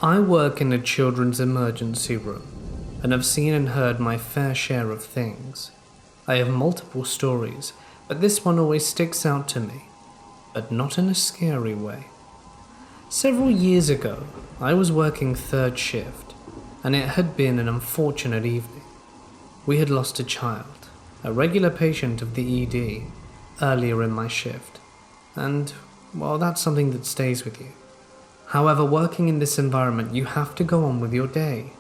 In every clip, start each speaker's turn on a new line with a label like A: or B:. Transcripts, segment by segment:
A: I work in a children's emergency room and have seen and heard my fair share of things. I have multiple stories, but this one always sticks out to me, but not in a scary way. Several years ago, I was working third shift, and it had been an unfortunate evening. We had lost a child, a regular patient of the ED, earlier in my shift, and, well, that's something that stays with you. However, working in this environment, you have to go on with your day.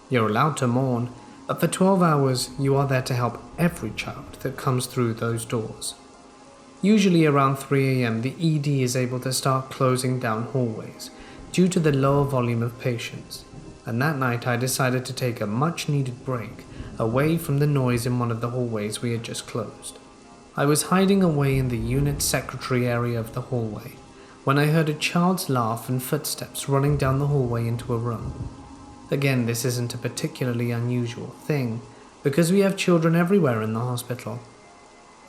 A: You're allowed to mourn, but for 12 hours, you are there to help every child that comes through those doors. Usually around 3 AM, the ED is able to start closing down hallways due to the lower volume of patients, and that night I decided to take a much-needed break away from the noise in one of the hallways we had just closed. I was hiding away in the unit secretary area of the hallway when I heard a child's laugh and footsteps running down the hallway into a room. Again, this isn't a particularly unusual thing, because we have children everywhere in the hospital.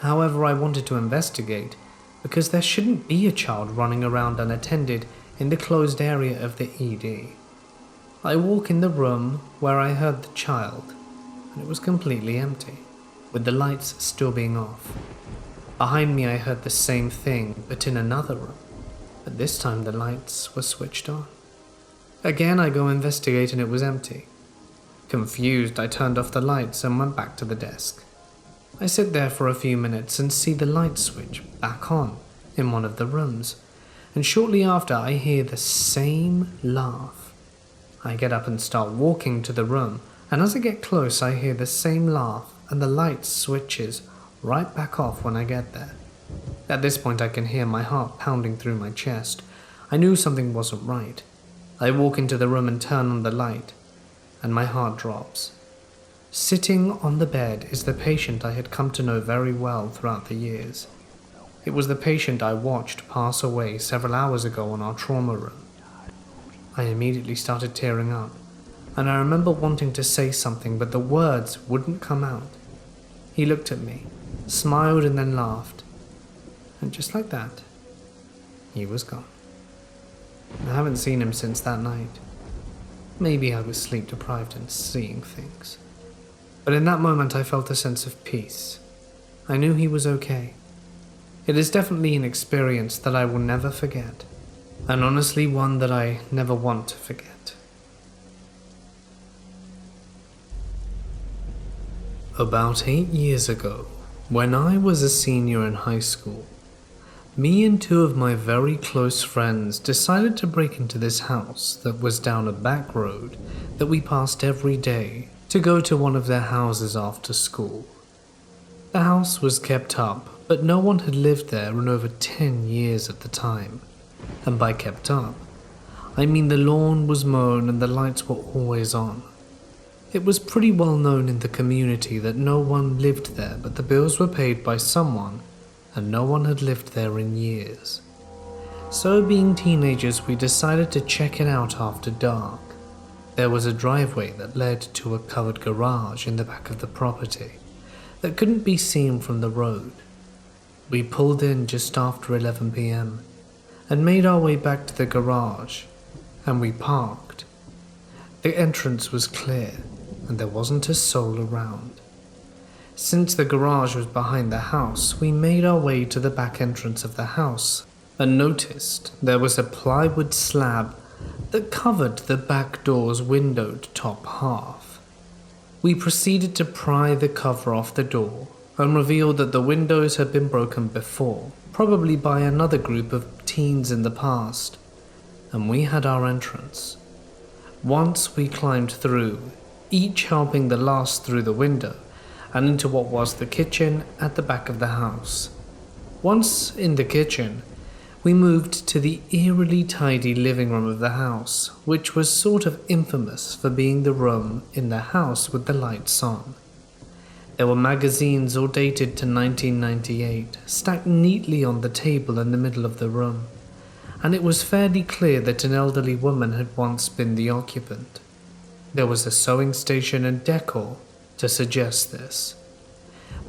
A: However, I wanted to investigate, because there shouldn't be a child running around unattended in the closed area of the ED. I walk in the room where I heard the child, and it was completely empty, with the lights still being off. Behind me I heard the same thing, but in another room. But this time the lights were switched on. Again I go investigate and it was empty. Confused, I turned off the lights and went back to the desk. I sit there for a few minutes and see the light switch back on in one of the rooms, and shortly after I hear the same laugh. I get up and start walking to the room, and as I get close I hear the same laugh and the light switches right back off when I get there. At this point I can hear my heart pounding through my chest. I knew something wasn't right. I walk into the room and turn on the light, and my heart drops. Sitting on the bed is the patient I had come to know very well throughout the years. It was the patient I watched pass away several hours ago in our trauma room. I immediately started tearing up, and I remember wanting to say something, but the words wouldn't come out. He looked at me, smiled and then laughed. And just like that, he was gone. I haven't seen him since that night. Maybe I was sleep deprived and seeing things. But in that moment I felt a sense of peace. I knew he was okay. It is definitely an experience that I will never forget, and honestly one that I never want to forget. About 8 years ago, when I was a senior in high school, me and two of my very close friends decided to break into this house that was down a back road that we passed every day to go to one of their houses after school. The house was kept up, but no one had lived there in over 10 years at the time. And by kept up, I mean the lawn was mown and the lights were always on. It was pretty well known in the community that no one lived there, but the bills were paid by someone, and no one had lived there in years. So being teenagers, we decided to check it out after dark. There was a driveway that led to a covered garage in the back of the property that couldn't be seen from the road. We pulled in just after 11 PM and made our way back to the garage, and we parked. The entrance was clear and there wasn't a soul around. Since the garage was behind the house, we made our way to the back entrance of the house and noticed there was a plywood slab that covered the back door's windowed top half. We proceeded to pry the cover off the door and revealed that the windows had been broken before, probably by another group of teens in the past, and we had our entrance. Once we climbed through, each helping the last through the window and into what was the kitchen at the back of the house. Once in the kitchen, we moved to the eerily tidy living room of the house, which was sort of infamous for being the room in the house with the lights on. There were magazines all dated to 1998, stacked neatly on the table in the middle of the room, and it was fairly clear that an elderly woman had once been the occupant. There was a sewing station and decor to suggest this.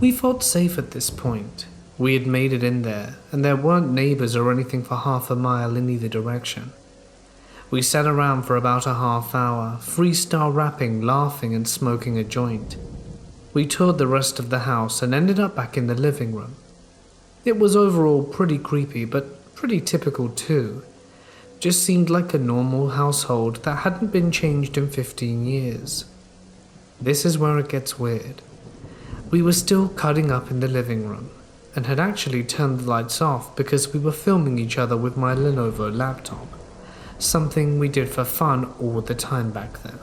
A: We felt safe at this point. We had made it in there, and there weren't neighbors or anything for half a mile in either direction. We sat around for about a half hour, freestyle rapping, laughing and smoking a joint. We toured the rest of the house and ended up back in the living room. It was overall pretty creepy, but pretty typical too. Just seemed like a normal household that hadn't been changed in 15 years. This is where it gets weird. We were still cutting up in the living room, and had actually turned the lights off because we were filming each other with my Lenovo laptop, something we did for fun all the time back then,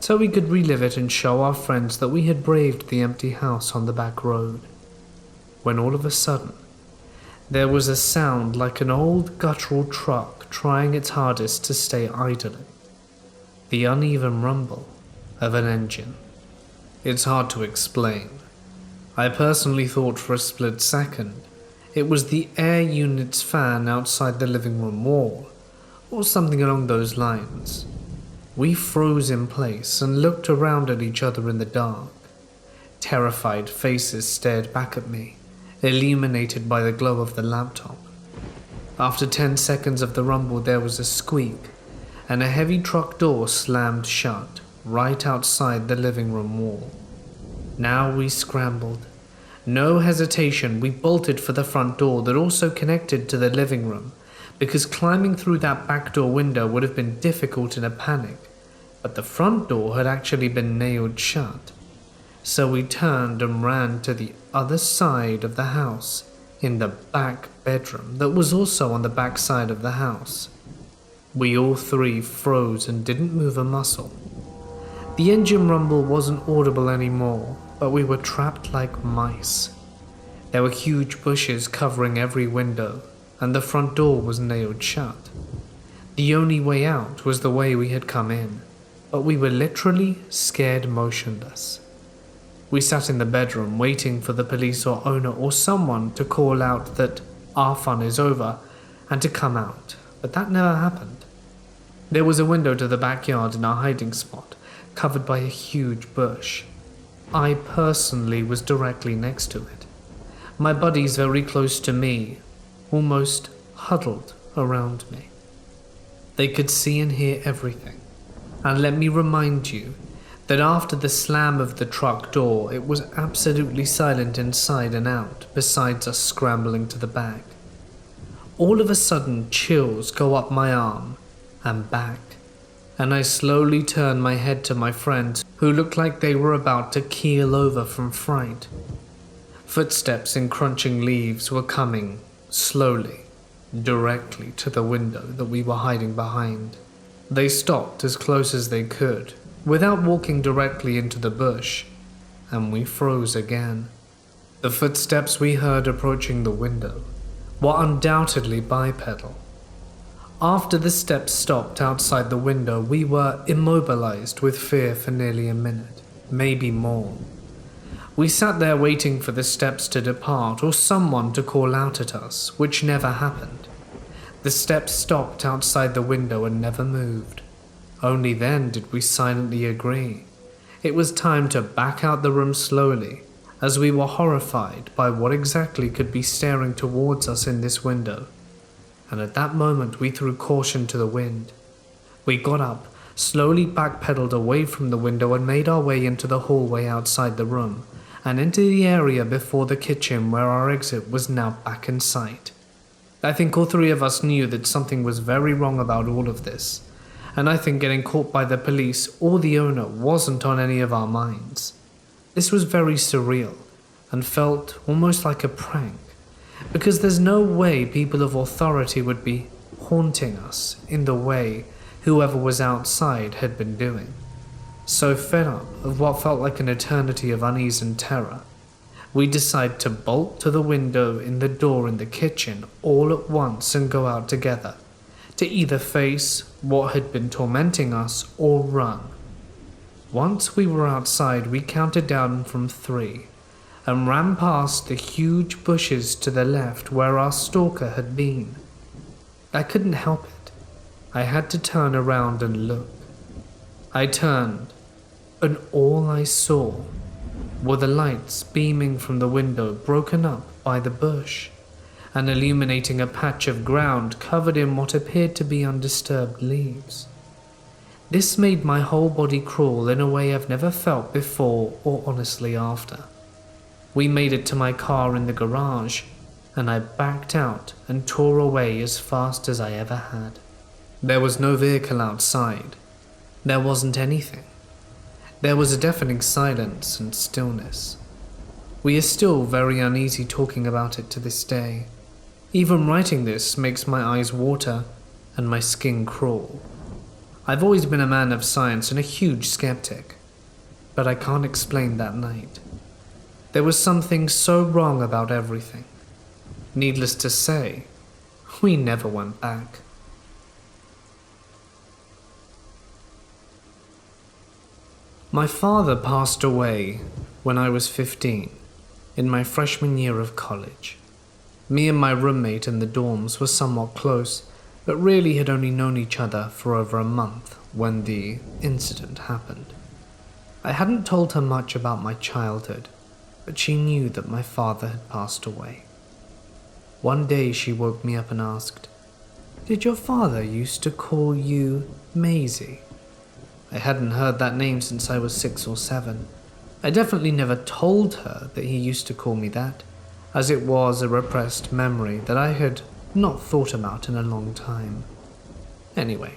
A: so we could relive it and show our friends that we had braved the empty house on the back road. When all of a sudden, there was a sound like an old guttural truck trying its hardest to stay idling. The uneven rumble of an engine. It's hard to explain. I personally thought for a split second it was the air unit's fan outside the living room wall, or something along those lines. We froze in place and looked around at each other in the dark. Terrified faces stared back at me, illuminated by the glow of the laptop. After 10 seconds of the rumble, there was a squeak, and a heavy truck door slammed shut right outside the living room wall. Now we scrambled. No hesitation, we bolted for the front door that also connected to the living room, because climbing through that back door window would have been difficult in a panic, but the front door had actually been nailed shut. So we turned and ran to the other side of the house, in the back bedroom that was also on the back side of the house. We all three froze and didn't move a muscle. The engine rumble wasn't audible anymore, but we were trapped like mice. There were huge bushes covering every window, and the front door was nailed shut. The only way out was the way we had come in, but we were literally scared motionless. We sat in the bedroom waiting for the police or owner or someone to call out that our fun is over and to come out, but that never happened. There was a window to the backyard in our hiding spot, covered by a huge bush. I personally was directly next to it. My buddies very close to me, almost huddled around me. They could see and hear everything. And let me remind you that after the slam of the truck door, it was absolutely silent inside and out, besides us scrambling to the back. All of a sudden, chills go up my arm and back, and I slowly turn my head to my friends, who looked like they were about to keel over from fright. Footsteps in crunching leaves were coming, slowly, directly to the window that we were hiding behind. They stopped as close as they could, without walking directly into the bush, and we froze again. The footsteps we heard approaching the window were undoubtedly bipedal. After the steps stopped outside the window, we were immobilized with fear for nearly a minute, maybe more. We sat there waiting for the steps to depart or someone to call out at us, which never happened. The steps stopped outside the window and never moved. Only then did we silently agree. It was time to back out the room slowly, as we were horrified by what exactly could be staring towards us in this window. And at that moment we threw caution to the wind. We got up, slowly backpedaled away from the window and made our way into the hallway outside the room, and into the area before the kitchen where our exit was now back in sight. I think all three of us knew that something was very wrong about all of this, and I think getting caught by the police or the owner wasn't on any of our minds. This was very surreal and felt almost like a prank, because there's no way people of authority would be haunting us in the way whoever was outside had been doing. So fed up of what felt like an eternity of unease and terror, we decided to bolt to the window in the door in the kitchen all at once and go out together, to either face what had been tormenting us or run. Once we were outside, we counted down from 3 and ran past the huge bushes to the left where our stalker had been. I couldn't help it. I had to turn around and look. I turned, and all I saw were the lights beaming from the window broken up by the bush, and illuminating a patch of ground covered in what appeared to be undisturbed leaves. This made my whole body crawl in a way I've never felt before or honestly after. We made it to my car in the garage, and I backed out and tore away as fast as I ever had. There was no vehicle outside. There wasn't anything. There was a deafening silence and stillness. We are still very uneasy talking about it to this day. Even writing this makes my eyes water and my skin crawl. I've always been a man of science and a huge skeptic, but I can't explain that night. There was something so wrong about everything. Needless to say, we never went back. My father passed away when I was 15, in my freshman year of college. Me and my roommate in the dorms were somewhat close, but really had only known each other for over a month when the incident happened. I hadn't told her much about my childhood, but she knew that my father had passed away. One day she woke me up and asked, "Did your father used to call you Maisie?" I hadn't heard that name since I was 6 or 7. I definitely never told her that he used to call me that, as it was a repressed memory that I had not thought about in a long time. Anyway,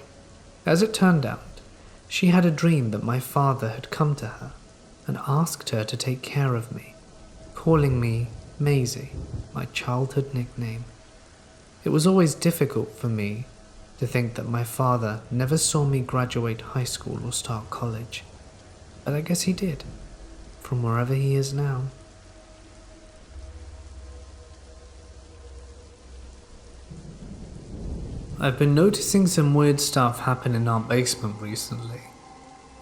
A: as it turned out, she had a dream that my father had come to her and asked her to take care of me, calling me Maisie, my childhood nickname. It was always difficult for me to think that my father never saw me graduate high school or start college, but I guess he did, from wherever he is now. I've been noticing some weird stuff happen in our basement recently.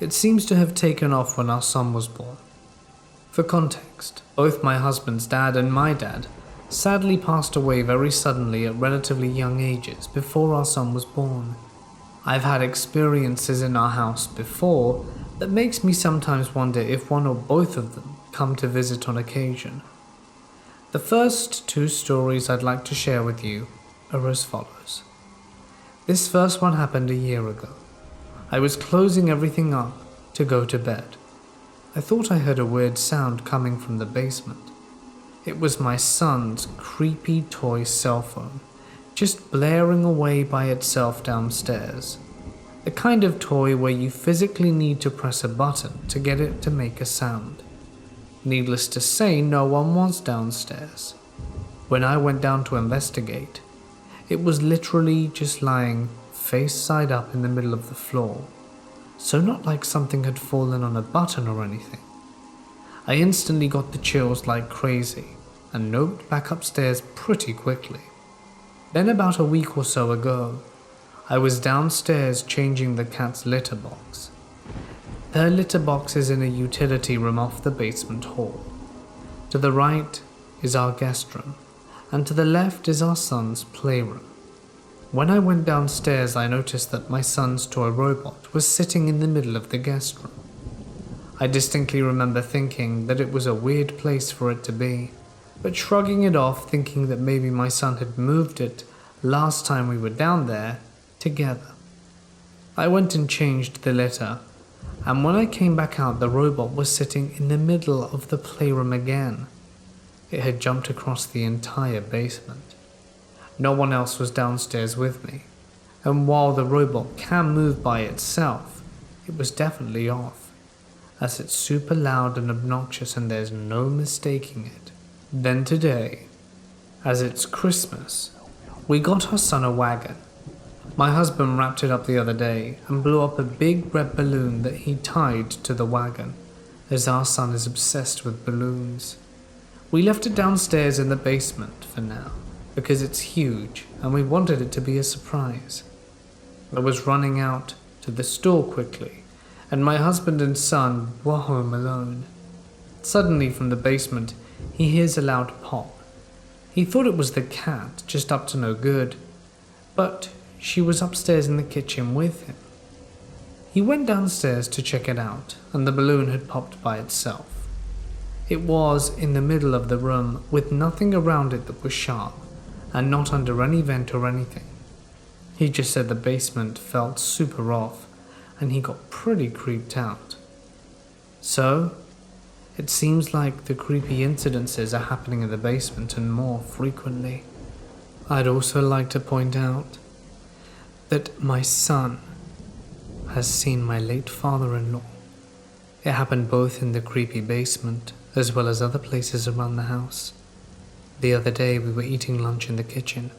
A: It seems to have taken off when our son was born. For context, both my husband's dad and my dad sadly passed away very suddenly at relatively young ages before our son was born. I've had experiences in our house before that makes me sometimes wonder if one or both of them come to visit on occasion. The first 2 stories I'd like to share with you are as follows. This first one happened a year ago. I was closing everything up to go to bed. I thought I heard a weird sound coming from the basement. It was my son's creepy toy cell phone, just blaring away by itself downstairs. The kind of toy where you physically need to press a button to get it to make a sound. Needless to say, no one was downstairs. When I went down to investigate, it was literally just lying face side up in the middle of the floor, so not like something had fallen on a button or anything. I instantly got the chills like crazy and noped back upstairs pretty quickly. Then about a week or so ago, I was downstairs changing the cat's litter box. Their litter box is in a utility room off the basement hall. To the right is our guest room, and to the left is our son's playroom. When I went downstairs, I noticed that my son's toy robot was sitting in the middle of the guest room. I distinctly remember thinking that it was a weird place for it to be, but shrugging it off, thinking that maybe my son had moved it last time we were down there together. I went and changed the litter, and when I came back out, the robot was sitting in the middle of the playroom again. It had jumped across the entire basement. No one else was downstairs with me, and while the robot can move by itself, it was definitely off, as it's super loud and obnoxious and there's no mistaking it. Then today, as it's Christmas, we got our son a wagon. My husband wrapped it up the other day and blew up a big red balloon that he tied to the wagon, as our son is obsessed with balloons. We left it downstairs in the basement for now, because it's huge and we wanted it to be a surprise. I was running out to the store quickly, and my husband and son were home alone. Suddenly from the basement, he hears a loud pop. He thought it was the cat, just up to no good, but she was upstairs in the kitchen with him. He went downstairs to check it out, and the balloon had popped by itself. It was in the middle of the room with nothing around it that was sharp, and not under any vent or anything. He just said the basement felt super off, and he got pretty creeped out. So, it seems like the creepy incidences are happening in the basement and more frequently. I'd also like to point out that my son has seen my late father-in-law. It happened both in the creepy basement as well as other places around the house. The other day we were eating lunch in the kitchen,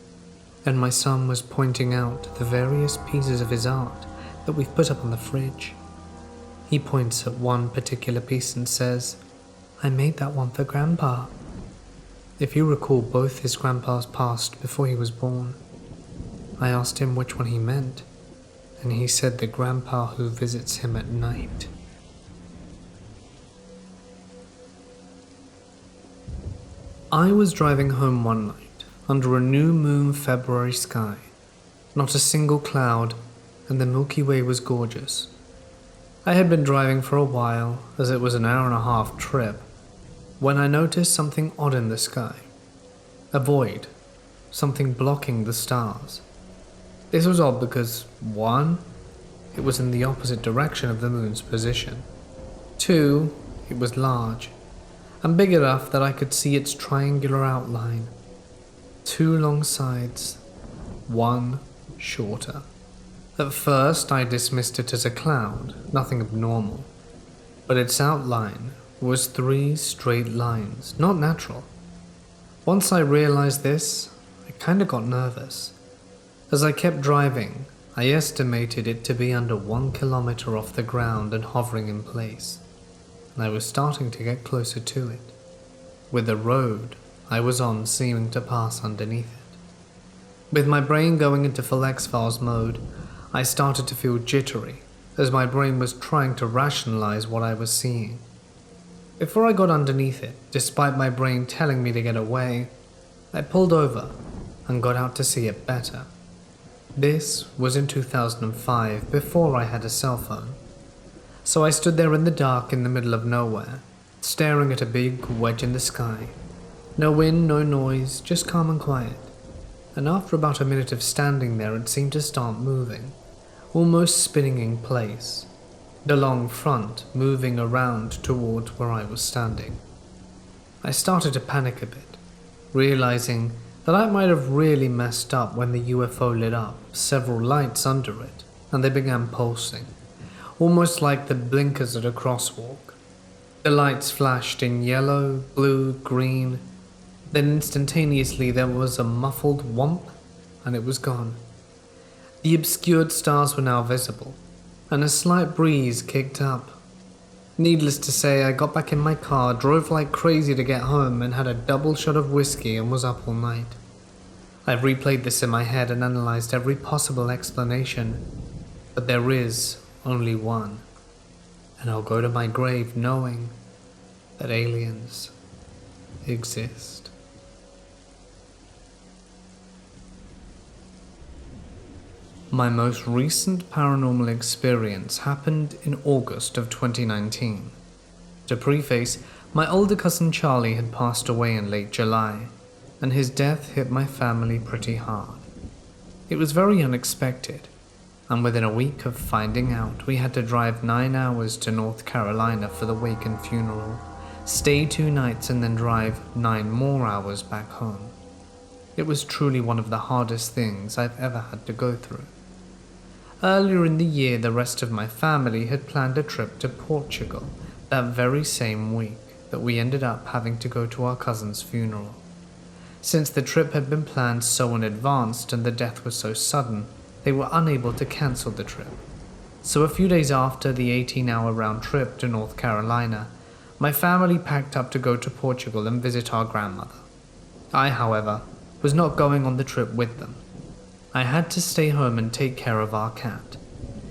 A: and my son was pointing out the various pieces of his art that we've put up on the fridge. He points at one particular piece and says, "I made that one for Grandpa." If you recall, both his grandpas passed before he was born. I asked him which one he meant, and he said the grandpa who visits him at night. I was driving home one night under a new moon February sky. Not a single cloud, and the Milky Way was gorgeous. I had been driving for a while, as it was an hour-and-a-half trip, when I noticed something odd in the sky. A void, something blocking the stars. This was odd because, 1, it was in the opposite direction of the moon's position. 2, it was large, and big enough that I could see its triangular outline. 2 long sides, 1 shorter. At first I dismissed it as a cloud, nothing abnormal, but its outline was 3 straight lines, not natural. Once I realized this, I kinda got nervous. As I kept driving, I estimated it to be under 1 kilometer off the ground and hovering in place, and I was starting to get closer to it, with the road I was on seeming to pass underneath it. With my brain going into full X-Files mode, I started to feel jittery, as my brain was trying to rationalize what I was seeing. Before I got underneath it, despite my brain telling me to get away, I pulled over and got out to see it better. This was in 2005, before I had a cell phone. So I stood there in the dark in the middle of nowhere, staring at a big wedge in the sky. No wind, no noise, just calm and quiet. And after about a minute of standing there, it seemed to start moving, almost spinning in place, the long front moving around towards where I was standing. I started to panic a bit, realizing that I might have really messed up when the UFO lit up several lights under it, and they began pulsing, almost like the blinkers at a crosswalk. The lights flashed in yellow, blue, green, then instantaneously there was a muffled whomp, and it was gone. The obscured stars were now visible, and a slight breeze kicked up. Needless to say, I got back in my car, drove like crazy to get home, and had a double shot of whiskey and was up all night. I've replayed this in my head and analyzed every possible explanation, but there is only one, and I'll go to my grave knowing that aliens exist. My most recent paranormal experience happened in August of 2019. To preface, my older cousin Charlie had passed away in late July, and his death hit my family pretty hard. It was very unexpected, and within a week of finding out, we had to drive 9 hours to North Carolina for the wake and funeral, stay 2 nights, and then drive 9 more hours back home. It was truly one of the hardest things I've ever had to go through. Earlier in the year, the rest of my family had planned a trip to Portugal that very same week that we ended up having to go to our cousin's funeral. Since the trip had been planned so in advance and the death was so sudden, they were unable to cancel the trip. So a few days after the 18-hour round trip to North Carolina, my family packed up to go to Portugal and visit our grandmother. I, however, was not going on the trip with them. I had to stay home and take care of our cat.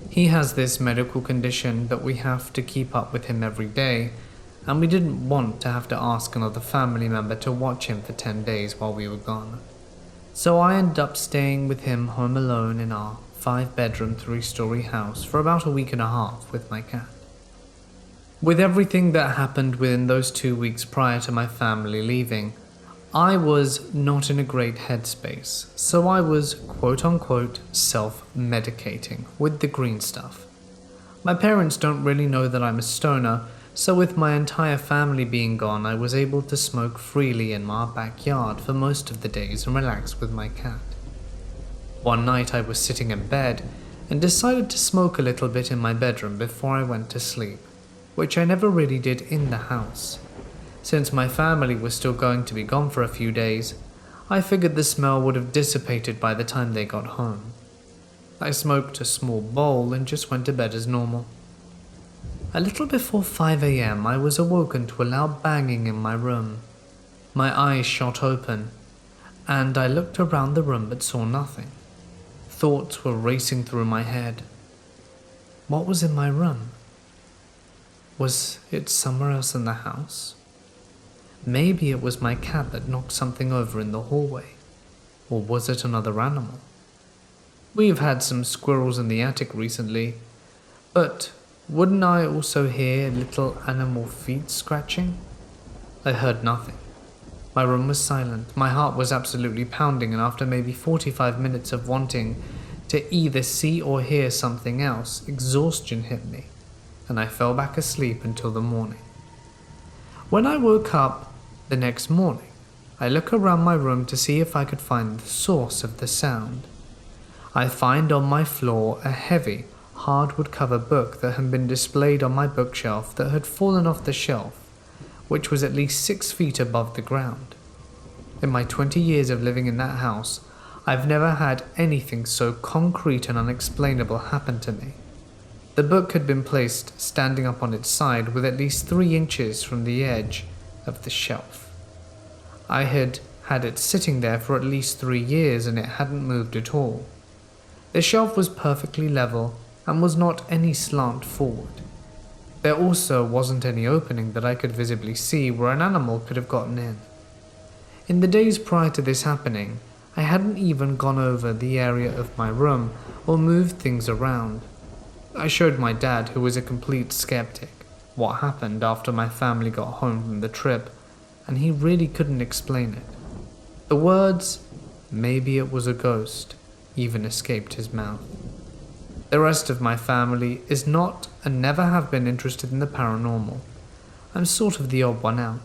A: He has this medical condition that we have to keep up with him every day, and we didn't want to have to ask another family member to watch him for 10 days while we were gone. So I ended up staying with him home alone in our 5-bedroom, 3-story house for about a week and a half with my cat. With everything that happened within those 2 weeks prior to my family leaving, I was not in a great headspace, so I was quote-unquote self-medicating with the green stuff. My parents don't really know that I'm a stoner, so with my entire family being gone, I was able to smoke freely in my backyard for most of the days and relax with my cat. One night I was sitting in bed and decided to smoke a little bit in my bedroom before I went to sleep, which I never really did in the house. Since my family was still going to be gone for a few days, I figured the smell would have dissipated by the time they got home. I smoked a small bowl and just went to bed as normal. A little before 5 a.m. I was awoken to a loud banging in my room. My eyes shot open, and I looked around the room but saw nothing. Thoughts were racing through my head. What was in my room? Was it somewhere else in the house? Maybe it was my cat that knocked something over in the hallway. Or was it another animal? We've had some squirrels in the attic recently, but wouldn't I also hear little animal feet scratching? I heard nothing. My room was silent, my heart was absolutely pounding, and after maybe 45 minutes of wanting to either see or hear something else, exhaustion hit me, and I fell back asleep until the morning. When I woke up the next morning, I look around my room to see if I could find the source of the sound. I find on my floor a heavy, hardwood cover book that had been displayed on my bookshelf that had fallen off the shelf, which was at least 6 feet above the ground. In my 20 years of living in that house, I've never had anything so concrete and unexplainable happen to me. The book had been placed standing up on its side with at least 3 inches from the edge of the shelf. I had had it sitting there for at least 3 years and it hadn't moved at all. The shelf was perfectly level and was not any slant forward. There also wasn't any opening that I could visibly see where an animal could have gotten in. In the days prior to this happening, I hadn't even gone over the area of my room or moved things around. I showed my dad, who was a complete skeptic, what happened after my family got home from the trip, and he really couldn't explain it. The words, "maybe it was a ghost," even escaped his mouth. The rest of my family is not and never have been interested in the paranormal. I'm sort of the odd one out.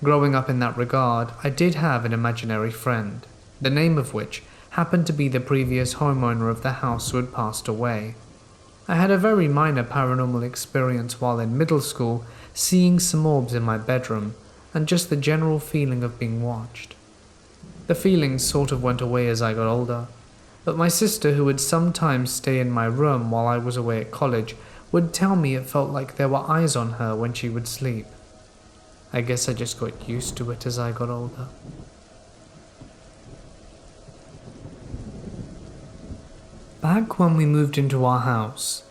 A: Growing up in that regard, I did have an imaginary friend, the name of which happened to be the previous homeowner of the house who had passed away. I had a very minor paranormal experience while in middle school, seeing some orbs in my bedroom, and just the general feeling of being watched. The feelings sort of went away as I got older, but my sister, who would sometimes stay in my room while I was away at college, would tell me it felt like there were eyes on her when she would sleep. I guess I just got used to it as I got older. Back when we moved into our house,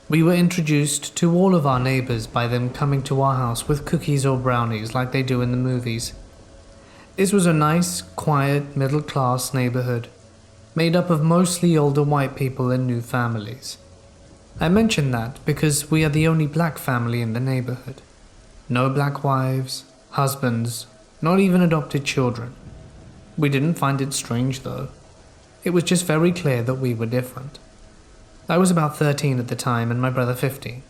A: we were introduced to all of our neighbors by them coming to our house with cookies or brownies like they do in the movies. This was a nice, quiet, middle-class neighborhood, made up of mostly older white people and new families. I mention that because we are the only black family in the neighborhood. No black wives, husbands, not even adopted children. We didn't find it strange though. It was just very clear that we were different. I was about 13 at the time and my brother 15.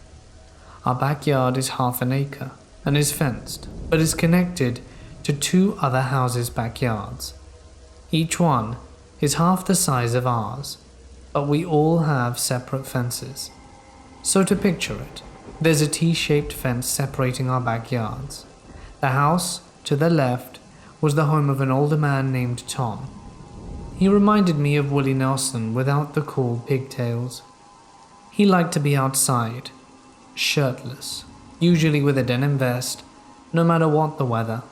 A: Our backyard is half an acre and is fenced, but is connected to 2 other houses' backyards. Each one is half the size of ours, but we all have separate fences. So to picture it, there's a T-shaped fence separating our backyards. The house to the left was the home of an older man named Tom. He reminded me of Willie Nelson without the cool pigtails. He liked to be outside, shirtless, usually with a denim vest, no matter what the weather.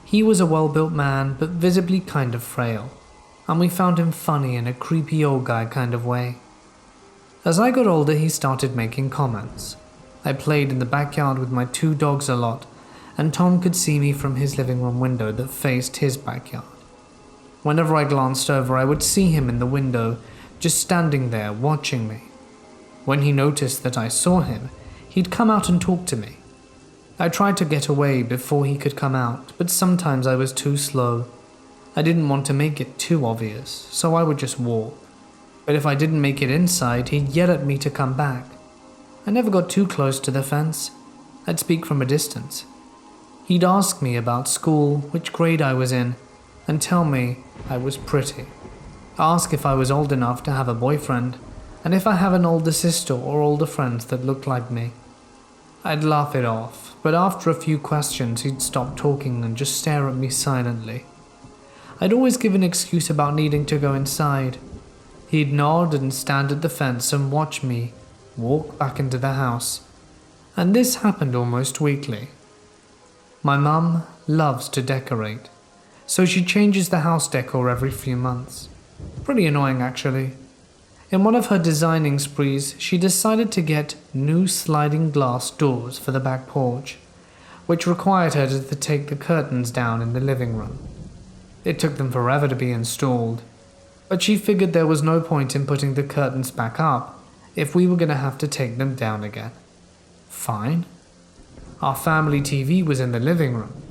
A: He was a well-built man, but visibly kind of frail, and we found him funny in a creepy old guy kind of way. As I got older, he started making comments. I played in the backyard with my 2 dogs a lot, and Tom could see me from his living room window that faced his backyard. Whenever I glanced over, I would see him in the window, just standing there watching me. When he noticed that I saw him, he'd come out and talk to me. I tried to get away before he could come out, but sometimes I was too slow. I didn't want to make it too obvious, so I would just walk. But if I didn't make it inside, he'd yell at me to come back. I never got too close to the fence. I'd speak from a distance. He'd ask me about school, which grade I was in, and tell me I was pretty. Ask if I was old enough to have a boyfriend, and if I have an older sister or older friends that looked like me. I'd laugh it off, but after a few questions he'd stop talking and just stare at me silently. I'd always give an excuse about needing to go inside. He'd nod and stand at the fence and watch me walk back into the house, and this happened almost weekly. My mum loves to decorate, so she changes the house decor every few months. Pretty annoying actually. In one of her designing sprees, she decided to get new sliding glass doors for the back porch, which required her to take the curtains down in the living room. It took them forever to be installed, but she figured there was no point in putting the curtains back up if we were going to have to take them down again. Fine. Our family TV was in the living room.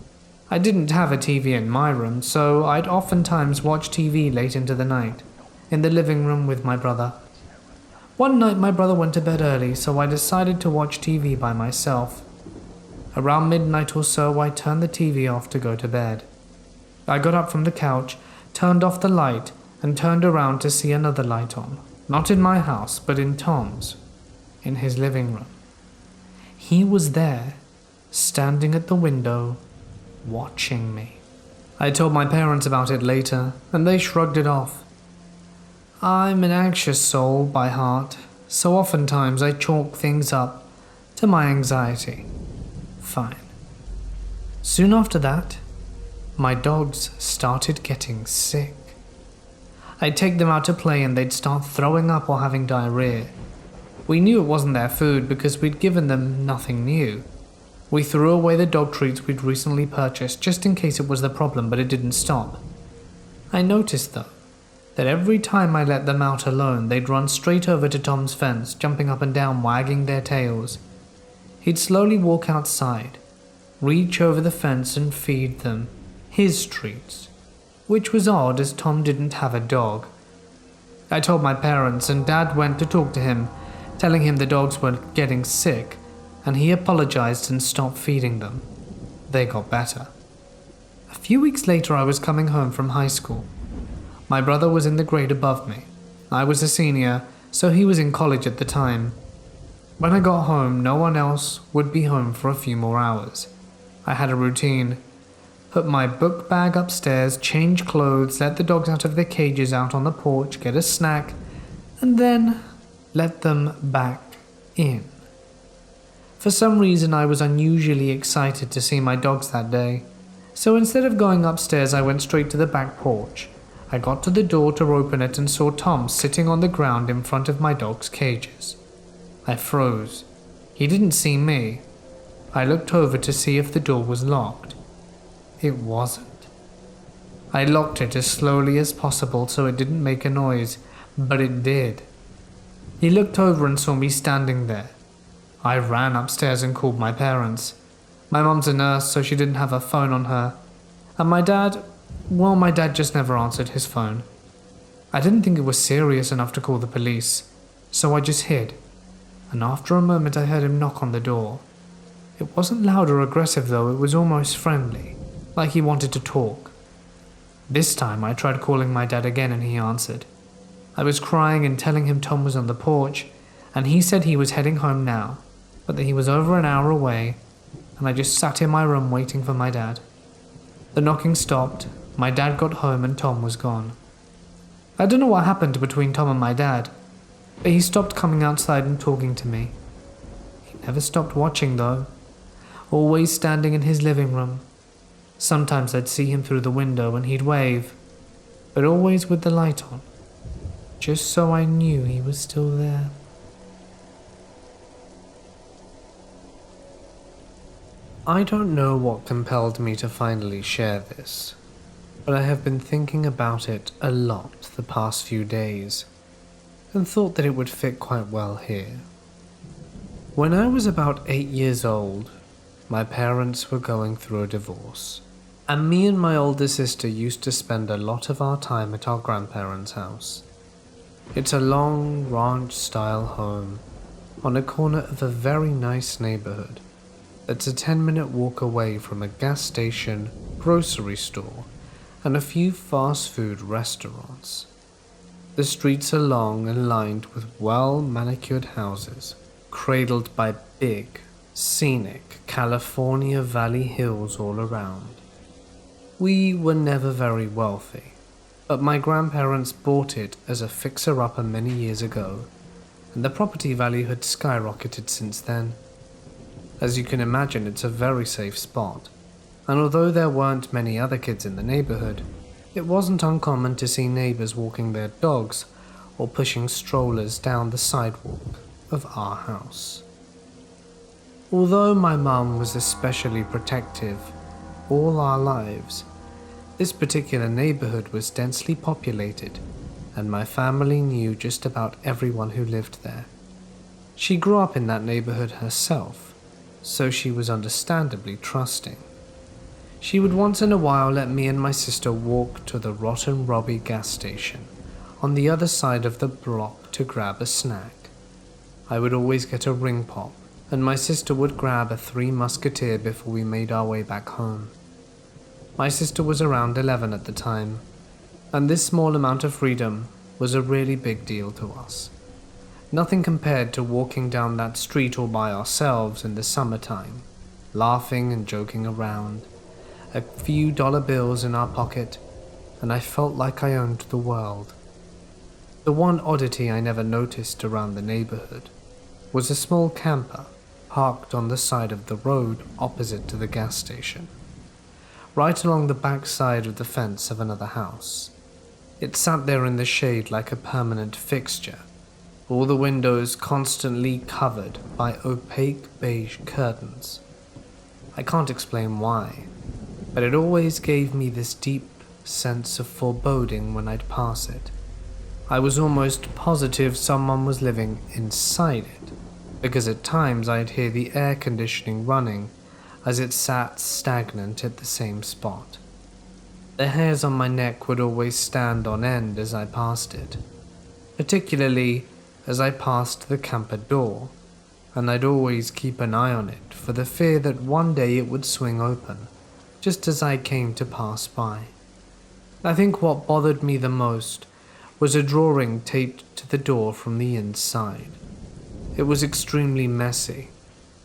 A: I didn't have a TV in my room, so I'd oftentimes watch TV late into the night, in the living room with my brother. One night my brother went to bed early, so I decided to watch TV by myself. Around midnight or so, I turned the TV off to go to bed. I got up from the couch, turned off the light, and turned around to see another light on. Not in my house, but in Tom's, in his living room. He was there, standing at the window, watching me. I told my parents about it later, and they shrugged it off. I'm an anxious soul by heart, so oftentimes I chalk things up to my anxiety. Fine. Soon after that, my dogs started getting sick. I'd take them out to play and they'd start throwing up or having diarrhea. We knew it wasn't their food because we'd given them nothing new. We threw away the dog treats we'd recently purchased just in case it was the problem, but it didn't stop. I noticed though, that every time I let them out alone, they'd run straight over to Tom's fence, jumping up and down, wagging their tails. He'd slowly walk outside, reach over the fence and feed them his treats, which was odd as Tom didn't have a dog. I told my parents and Dad went to talk to him, telling him the dogs were getting sick, and he apologized and stopped feeding them. They got better. A few weeks later I was coming home from high school. My brother was in the grade above me. I was a senior, so he was in college at the time. When I got home, no one else would be home for a few more hours. I had a routine. Put my book bag upstairs, change clothes, let the dogs out of their cages out on the porch, get a snack, and then let them back in. For some reason I was unusually excited to see my dogs that day, so instead of going upstairs I went straight to the back porch. I got to the door to open it and saw Tom sitting on the ground in front of my dog's cages. I froze. He didn't see me. I looked over to see if the door was locked. It wasn't. I locked it as slowly as possible so it didn't make a noise, but it did. He looked over and saw me standing there. I ran upstairs and called my parents. My mom's a nurse, so she didn't have a phone on her. And my dad just never answered his phone. I didn't think it was serious enough to call the police, so I just hid. And after a moment I heard him knock on the door. It wasn't loud or aggressive though, it was almost friendly, like he wanted to talk. This time I tried calling my dad again and he answered. I was crying and telling him Tom was on the porch, and he said he was heading home now, but that he was over an hour away, and I just sat in my room waiting for my dad. The knocking stopped, my dad got home and Tom was gone. I don't know what happened between Tom and my dad, but he stopped coming outside and talking to me. He never stopped watching though, always standing in his living room. Sometimes I'd see him through the window and he'd wave, but always with the light on, just so I knew he was still there. I don't know what compelled me to finally share this, but I have been thinking about it a lot the past few days, and thought that it would fit quite well here. When I was about 8 years old, My parents were going through a divorce, and me and my older sister used to spend a lot of our time at our grandparents' house. It's a long ranch-style home on a corner of a very nice neighborhood that's a 10-minute walk away from a gas station, grocery store, and a few fast food restaurants. The streets are long and lined with well-manicured houses, cradled by big, scenic California Valley hills all around. We were never very wealthy, but my grandparents bought it as a fixer-upper many years ago, and the property value had skyrocketed since then. As you can imagine, it's a very safe spot, and although there weren't many other kids in the neighborhood, it wasn't uncommon to see neighbors walking their dogs or pushing strollers down the sidewalk of our house. Although my mum was especially protective all our lives, this particular neighborhood was densely populated, and my family knew just about everyone who lived there. She grew up in that neighborhood herself, so she was understandably trusting. She would once in a while let me and my sister walk to the Rotten Robbie gas station on the other side of the block to grab a snack. I would always get a ring pop, and my sister would grab a Three Musketeer before we made our way back home. My sister was around 11 at the time, and this small amount of freedom was a really big deal to us. Nothing compared to walking down that street all by ourselves in the summertime, laughing and joking around, a few dollar bills in our pocket, and I felt like I owned the world. The one oddity I never noticed around the neighborhood was a small camper parked on the side of the road opposite to the gas station, right along the back side of the fence of another house. It sat there in the shade like a permanent fixture, all the windows constantly covered by opaque beige curtains. I can't explain why, but it always gave me this deep sense of foreboding when I'd pass it. I was almost positive someone was living inside it, because at times I'd hear the air conditioning running as it sat stagnant at the same spot. The hairs on my neck would always stand on end as I passed it, particularly as I passed the camper door, and I'd always keep an eye on it for the fear that one day it would swing open, just as I came to pass by. I think what bothered me the most was a drawing taped to the door from the inside. It was extremely messy,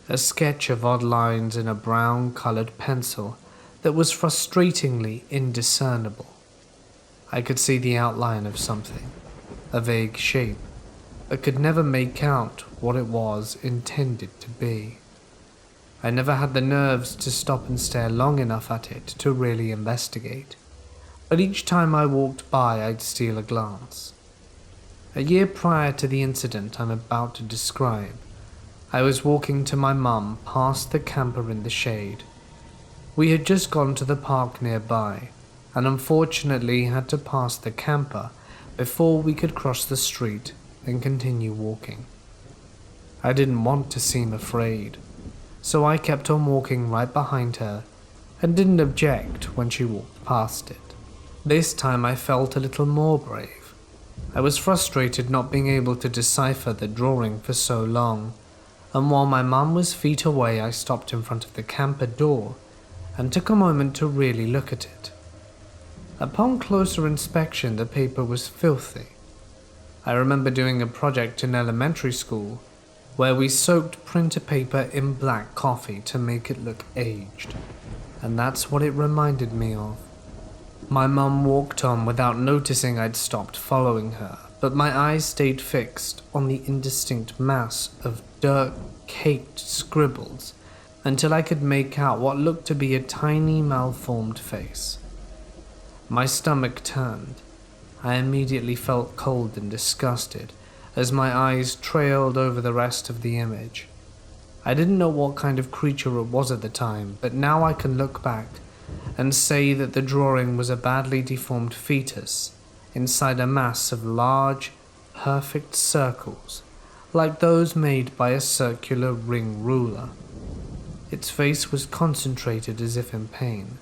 A: a sketch of odd lines in a brown-colored pencil that was frustratingly indiscernible. I could see the outline of something, a vague shape, but could never make out what it was intended to be. I never had the nerves to stop and stare long enough at it to really investigate, but each time I walked by I'd steal a glance. A year prior to the incident I'm about to describe, I was walking to my mum past the camper in the shade. We had just gone to the park nearby, and unfortunately had to pass the camper before we could cross the street and continue walking. I didn't want to seem afraid, so I kept on walking right behind her and didn't object when she walked past it. This time I felt a little more brave. I was frustrated not being able to decipher the drawing for so long, and while my mum was feet away I stopped in front of the camper door and took a moment to really look at it. Upon closer inspection the paper was filthy. I remember doing a project in elementary school where we soaked printer paper in black coffee to make it look aged, and that's what it reminded me of. My mum walked on without noticing I'd stopped following her, but my eyes stayed fixed on the indistinct mass of dirt-caked scribbles until I could make out what looked to be a tiny malformed face. My stomach turned. I immediately felt cold and disgusted as my eyes trailed over the rest of the image. I didn't know what kind of creature it was at the time, but now I can look back and say that the drawing was a badly deformed fetus inside a mass of large, perfect circles, like those made by a circular ring ruler. Its face was concentrated as if in pain.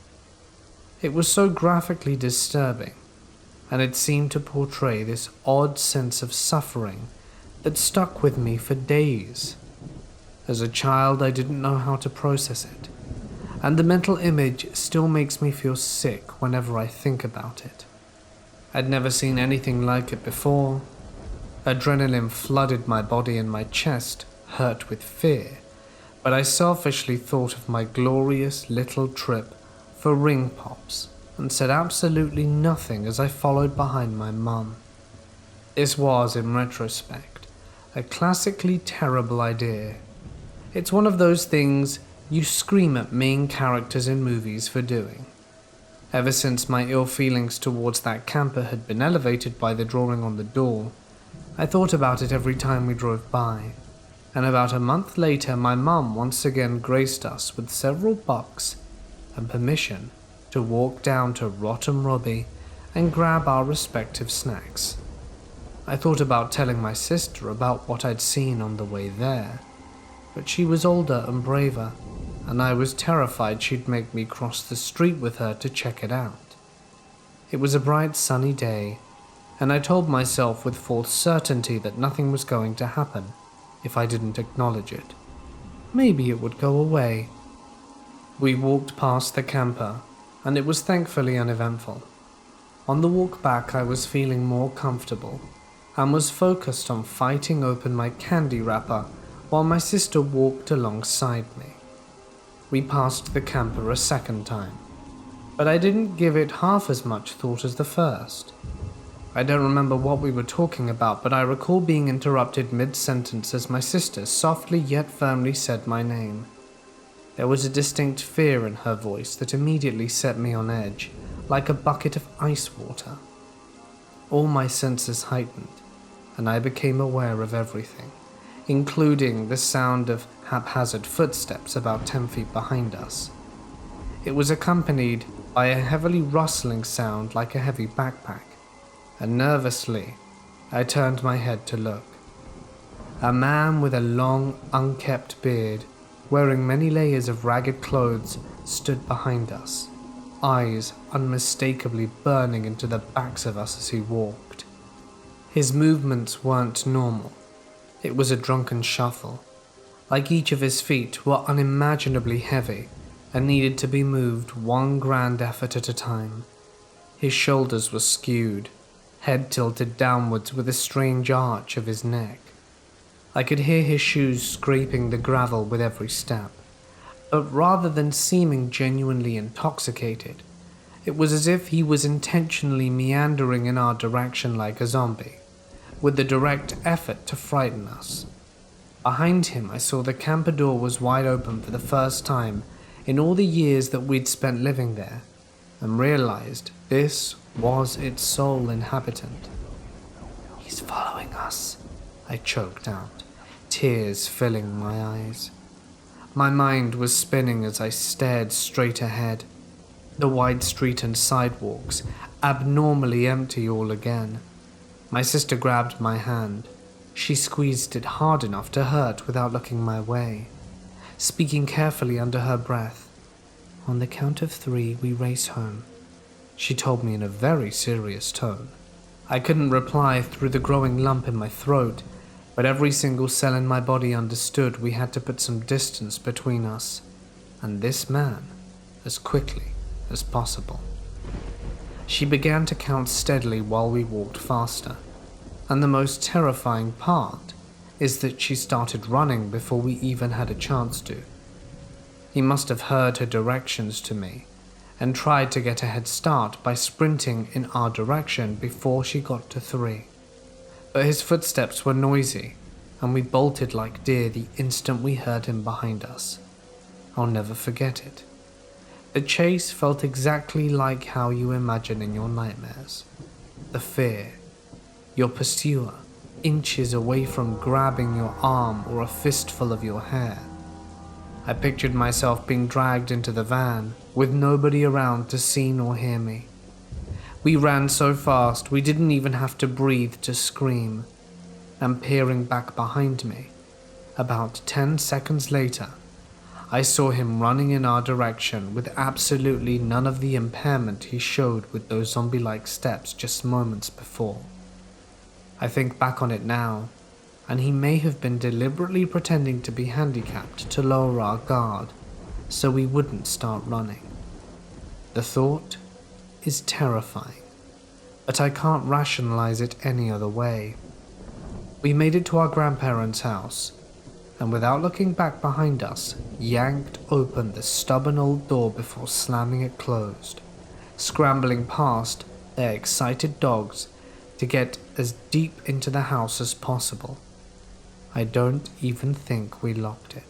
A: It was so graphically disturbing, and it seemed to portray this odd sense of suffering that stuck with me for days. As a child, I didn't know how to process it, and the mental image still makes me feel sick whenever I think about it. I'd never seen anything like it before. Adrenaline flooded my body and my chest hurt with fear, but I selfishly thought of my glorious little trip for ring pops and said absolutely nothing as I followed behind my mum. This was, in retrospect, a classically terrible idea. It's one of those things you scream at main characters in movies for doing. Ever since my ill feelings towards that camper had been elevated by the drawing on the door, I thought about it every time we drove by, and about a month later my mum once again graced us with several bucks and permission to walk down to Rotten Robbie and grab our respective snacks. I thought about telling my sister about what I'd seen on the way there, but she was older and braver, and I was terrified she'd make me cross the street with her to check it out. It was a bright sunny day, and I told myself with false certainty that nothing was going to happen if I didn't acknowledge it. Maybe it would go away. We walked past the camper, and it was thankfully uneventful. On the walk back, I was feeling more comfortable and was focused on fighting open my candy wrapper while my sister walked alongside me. We passed the camper a second time, but I didn't give it half as much thought as the first. I don't remember what we were talking about, but I recall being interrupted mid-sentence as my sister softly yet firmly said my name. There was a distinct fear in her voice that immediately set me on edge, like a bucket of ice water. All my senses heightened, and I became aware of everything, including the sound of haphazard footsteps about 10 feet behind us. It was accompanied by a heavily rustling sound like a heavy backpack, and nervously, I turned my head to look. A man with a long, unkempt beard, wearing many layers of ragged clothes, stood behind us, eyes unmistakably burning into the backs of us as he walked. His movements weren't normal. It was a drunken shuffle. Like each of his feet were unimaginably heavy and needed to be moved one grand effort at a time. His shoulders were skewed, head tilted downwards with a strange arch of his neck. I could hear his shoes scraping the gravel with every step, but rather than seeming genuinely intoxicated, it was as if he was intentionally meandering in our direction like a zombie, with the direct effort to frighten us. Behind him, I saw the camper door was wide open for the first time in all the years that we'd spent living there, and realized this was its sole inhabitant. "He's following us," I choked out, tears filling my eyes. My mind was spinning as I stared straight ahead. The wide street and sidewalks, abnormally empty all again. My sister grabbed my hand. She squeezed it hard enough to hurt without looking my way, speaking carefully under her breath. "On the count of 3, we race home," she told me in a very serious tone. I couldn't reply through the growing lump in my throat, but every single cell in my body understood we had to put some distance between us and this man as quickly as possible. She began to count steadily while we walked faster, and the most terrifying part is that she started running before we even had a chance to. He must have heard her directions to me and tried to get a head start by sprinting in our direction before she got to 3. But his footsteps were noisy, and we bolted like deer the instant we heard him behind us. I'll never forget it. The chase felt exactly like how you imagine in your nightmares. The fear, your pursuer inches away from grabbing your arm or a fistful of your hair. I pictured myself being dragged into the van with nobody around to see nor hear me. We ran so fast we didn't even have to breathe to scream, and peering back behind me, about 10 seconds later, I saw him running in our direction with absolutely none of the impairment he showed with those zombie-like steps just moments before. I think back on it now, and he may have been deliberately pretending to be handicapped to lower our guard so we wouldn't start running. The thought is terrifying, but I can't rationalize it any other way. We made it to our grandparents' house, and without looking back behind us, yanked open the stubborn old door before slamming it closed, scrambling past their excited dogs to get as deep into the house as possible. I don't even think we locked it,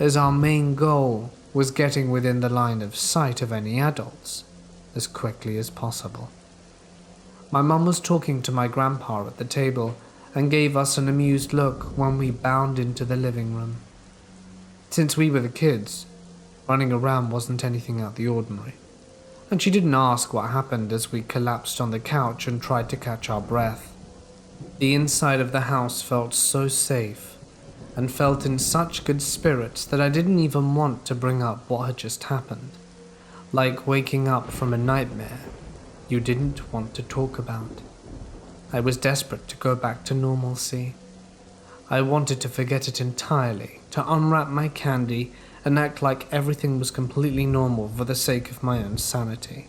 A: as our main goal was getting within the line of sight of any adults as quickly as possible. My mum was talking to my grandpa at the table and gave us an amused look when we bounded into the living room. Since we were the kids, running around wasn't anything out of the ordinary, and she didn't ask what happened as we collapsed on the couch and tried to catch our breath. The inside of the house felt so safe and felt in such good spirits that I didn't even want to bring up what had just happened, like waking up from a nightmare you didn't want to talk about. I was desperate to go back to normalcy. I wanted to forget it entirely, to unwrap my candy and act like everything was completely normal for the sake of my own sanity.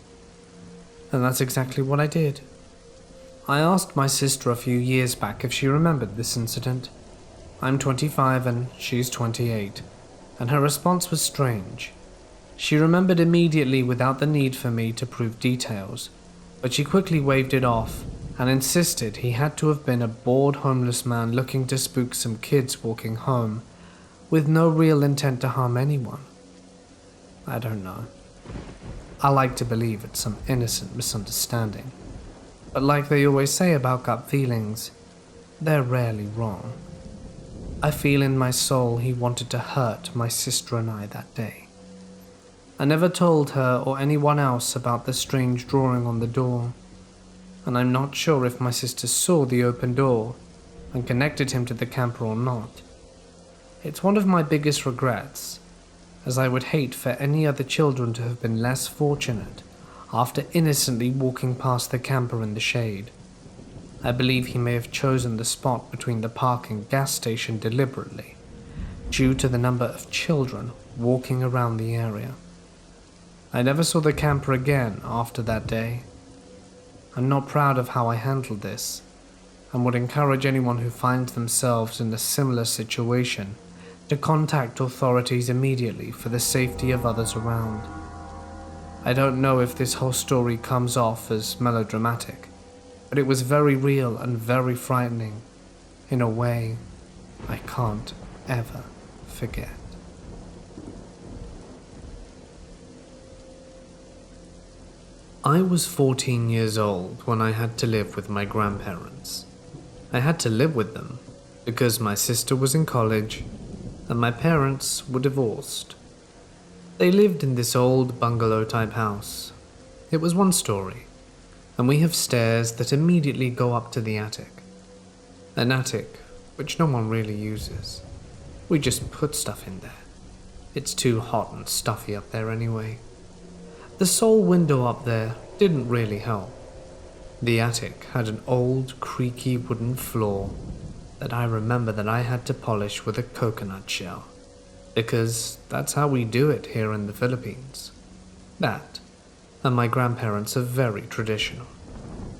A: And that's exactly what I did. I asked my sister a few years back if she remembered this incident. I'm 25 and she's 28, and her response was strange. She remembered immediately without the need for me to prove details, but she quickly waved it off and insisted he had to have been a bored homeless man looking to spook some kids walking home, with no real intent to harm anyone. I don't know. I like to believe it's some innocent misunderstanding, but like they always say about gut feelings, they're rarely wrong. I feel in my soul he wanted to hurt my sister and I that day. I never told her or anyone else about the strange drawing on the door, and I'm not sure if my sister saw the open door and connected him to the camper or not. It's one of my biggest regrets, as I would hate for any other children to have been less fortunate after innocently walking past the camper in the shade. I believe he may have chosen the spot between the park and gas station deliberately, due to the number of children walking around the area. I never saw the camper again after that day. I'm not proud of how I handled this, and would encourage anyone who finds themselves in a similar situation to contact authorities immediately for the safety of others around. I don't know if this whole story comes off as melodramatic, but it was very real and very frightening, in a way I can't ever forget. I was 14 years old when I had to live with my grandparents. I had to live with them because my sister was in college and my parents were divorced. They lived in this old bungalow-type house. It was one story, and we have stairs that immediately go up to the attic. An attic which no one really uses. We just put stuff in there. It's too hot and stuffy up there anyway. The sole window up there didn't really help. The attic had an old, creaky wooden floor that I remember that I had to polish with a coconut shell, because that's how we do it here in the Philippines. That, and my grandparents are very traditional.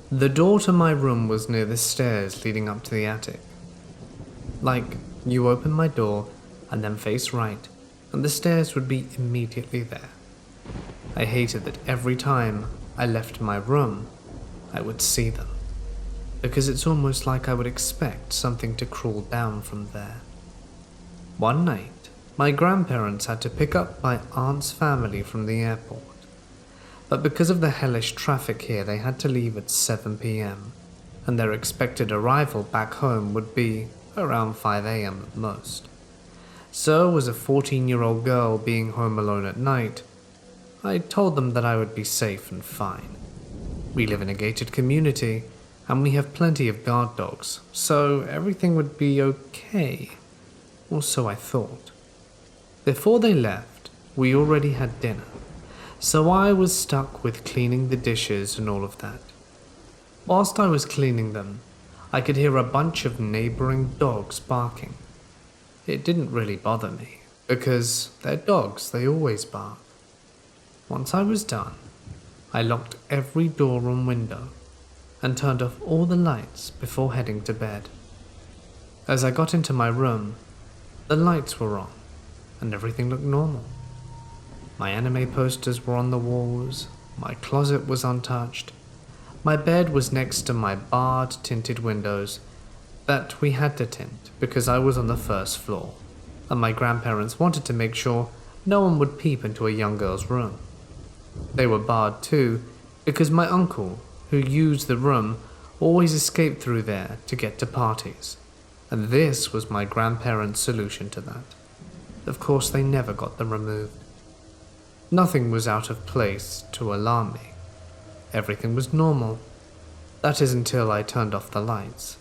A: The door to my room was near the stairs leading up to the attic. Like, you open my door and then face right, and the stairs would be immediately there. I hated that every time I left my room, I would see them, because it's almost like I would expect something to crawl down from there. One night, my grandparents had to pick up my aunt's family from the airport, but because of the hellish traffic here, they had to leave at 7 p.m, and their expected arrival back home would be around 5 a.m. at most. So, as a 14-year-old girl being home alone at night, I told them that I would be safe and fine. We live in a gated community, and we have plenty of guard dogs, so everything would be okay. Or so I thought. Before they left, we already had dinner, so I was stuck with cleaning the dishes and all of that. Whilst I was cleaning them, I could hear a bunch of neighboring dogs barking. It didn't really bother me, because they're dogs, they always bark. Once I was done, I locked every door and window and turned off all the lights before heading to bed. As I got into my room, the lights were on and everything looked normal. My anime posters were on the walls, my closet was untouched, my bed was next to my barred tinted windows that we had to tint because I was on the first floor, and my grandparents wanted to make sure no one would peep into a young girl's room. They were barred too because my uncle, who used the room, always escaped through there to get to parties, and this was my grandparents' solution to that. Of course, they never got them removed. Nothing was out of place to alarm me. Everything was normal. That is until I turned off the lights.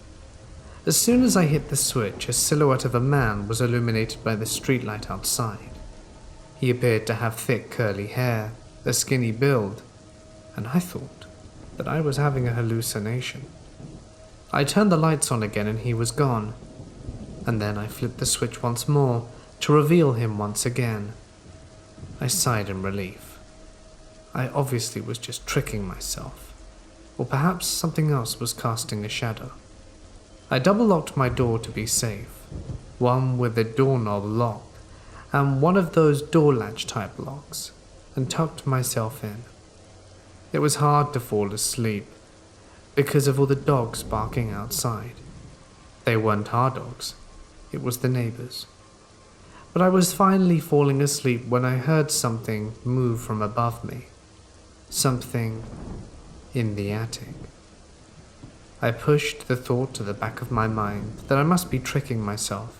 A: As soon as I hit the switch, a silhouette of a man was illuminated by the streetlight outside. He appeared to have thick curly hair, a skinny build, and I thought that I was having a hallucination. I turned the lights on again and he was gone, and then I flipped the switch once more to reveal him once again. I sighed in relief. I obviously was just tricking myself, or perhaps something else was casting a shadow. I double-locked my door to be safe, one with the doorknob lock and one of those door latch type locks, and tucked myself in. It was hard to fall asleep because of all the dogs barking outside. They weren't our dogs, it was the neighbors. But I was finally falling asleep when I heard something move from above me. Something in the attic. I pushed the thought to the back of my mind that I must be tricking myself,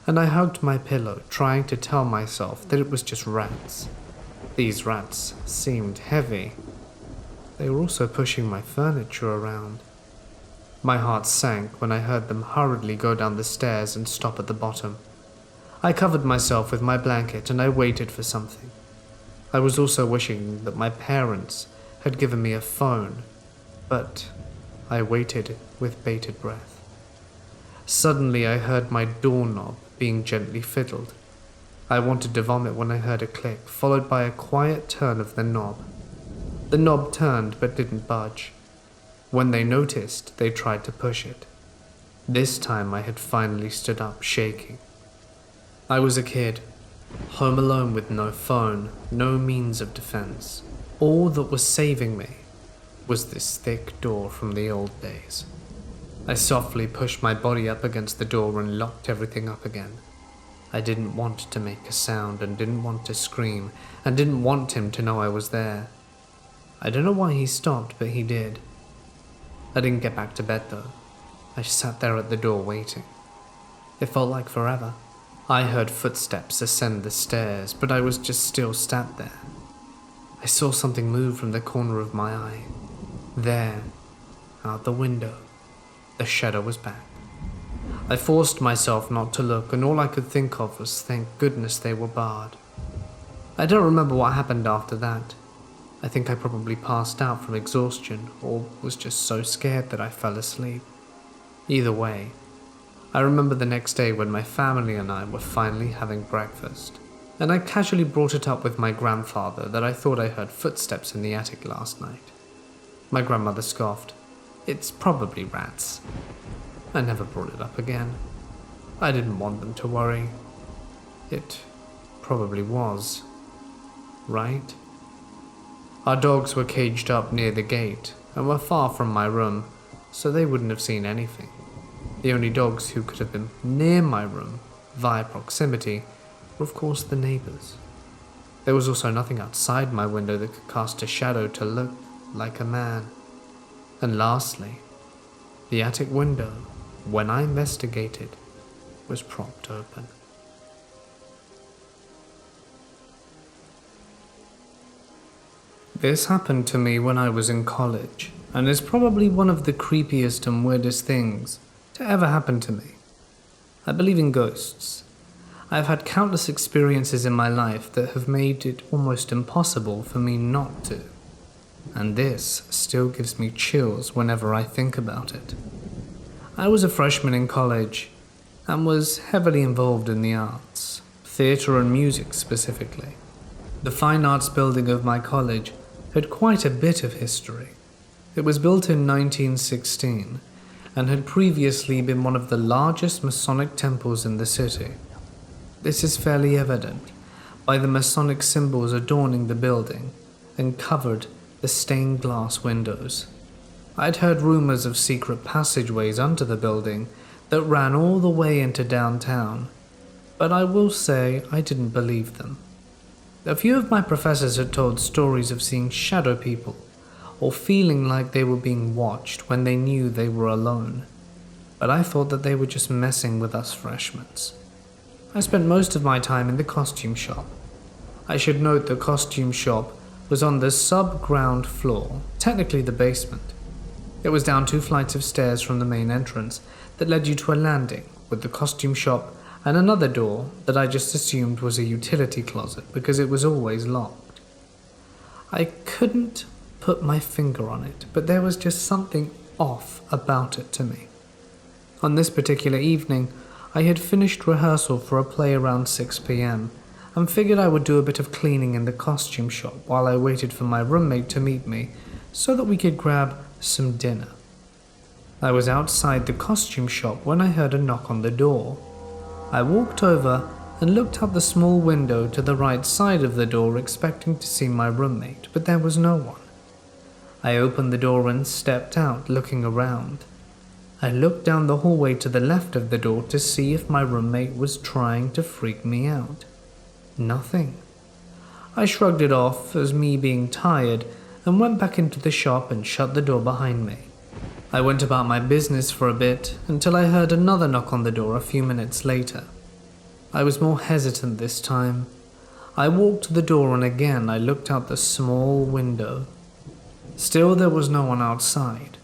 A: and I hugged my pillow, trying to tell myself that it was just rats. These rats seemed heavy. They were also pushing my furniture around. My heart sank when I heard them hurriedly go down the stairs and stop at the bottom. I covered myself with my blanket and I waited for something. I was also wishing that my parents had given me a phone, but I waited with bated breath. Suddenly I heard my doorknob being gently fiddled. I wanted to vomit when I heard a click, followed by a quiet turn of the knob. The knob turned but didn't budge. When they noticed, they tried to push it. This time I had finally stood up, shaking. I was a kid, home alone with no phone, no means of defense. All that was saving me was this thick door from the old days. I softly pushed my body up against the door and locked everything up again. I didn't want to make a sound and didn't want to scream and didn't want him to know I was there. I don't know why he stopped, but he did. I didn't get back to bed though. I sat there at the door waiting. It felt like forever. I heard footsteps ascend the stairs, but I was just still sat there. I saw something move from the corner of my eye. There, out the window, the shadow was back. I forced myself not to look, and all I could think of was thank goodness they were barred. I don't remember what happened after that. I think I probably passed out from exhaustion, or was just so scared that I fell asleep. Either way, I remember the next day when my family and I were finally having breakfast, and I casually brought it up with my grandfather that I thought I heard footsteps in the attic last night. My grandmother scoffed. It's probably rats. I never brought it up again. I didn't want them to worry. It probably was, right? Our dogs were caged up near the gate and were far from my room, so they wouldn't have seen anything. The only dogs who could have been near my room, via proximity, were of course the neighbors. There was also nothing outside my window that could cast a shadow to look like a man. And lastly, the attic window, when I investigated, was propped open. This happened to me when I was in college, and is probably one of the creepiest and weirdest things to ever happen to me. I believe in ghosts. I've had countless experiences in my life that have made it almost impossible for me not to. And this still gives me chills whenever I think about it. I was a freshman in college and was heavily involved in the arts, theatre and music specifically. The fine arts building of my college had quite a bit of history. It was built in 1916 and had previously been one of the largest Masonic temples in the city. This is fairly evident by the Masonic symbols adorning the building and covered the stained glass windows. I'd heard rumors of secret passageways under the building that ran all the way into downtown, but I will say I didn't believe them. A few of my professors had told stories of seeing shadow people or feeling like they were being watched when they knew they were alone, but I thought that they were just messing with us freshmen. I spent most of my time in the costume shop. I should note the costume shop was on the sub-ground floor, technically the basement. It was down 2 flights of stairs from the main entrance that led you to a landing with the costume shop and another door that I just assumed was a utility closet because it was always locked. I couldn't put my finger on it, but there was just something off about it to me. On this particular evening, I had finished rehearsal for a play around 6 p.m. and figured I would do a bit of cleaning in the costume shop while I waited for my roommate to meet me so that we could grab some dinner. I was outside the costume shop when I heard a knock on the door. I walked over and looked out the small window to the right side of the door expecting to see my roommate, but there was no one. I opened the door and stepped out, looking around. I looked down the hallway to the left of the door to see if my roommate was trying to freak me out. Nothing. I shrugged it off as me being tired and went back into the shop and shut the door behind me. I went about my business for a bit until I heard another knock on the door a few minutes later. I was more hesitant this time. I walked to the door and again I looked out the small window. Still there was no one outside.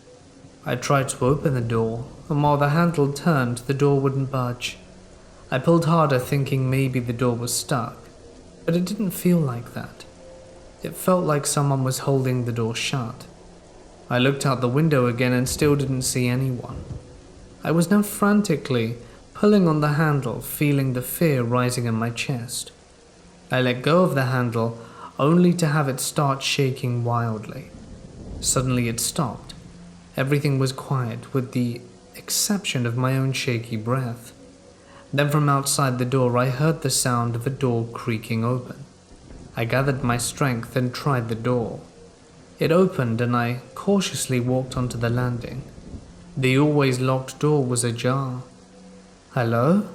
A: I tried to open the door, and while the handle turned, the door wouldn't budge. I pulled harder thinking maybe the door was stuck, but it didn't feel like that. It felt like someone was holding the door shut. I looked out the window again and still didn't see anyone. I was now frantically pulling on the handle, feeling the fear rising in my chest. I let go of the handle only to have it start shaking wildly. Suddenly it stopped. Everything was quiet with the exception of my own shaky breath. Then from outside the door I heard the sound of a door creaking open. I gathered my strength and tried the door. It opened and I cautiously walked onto the landing. The always locked door was ajar. Hello?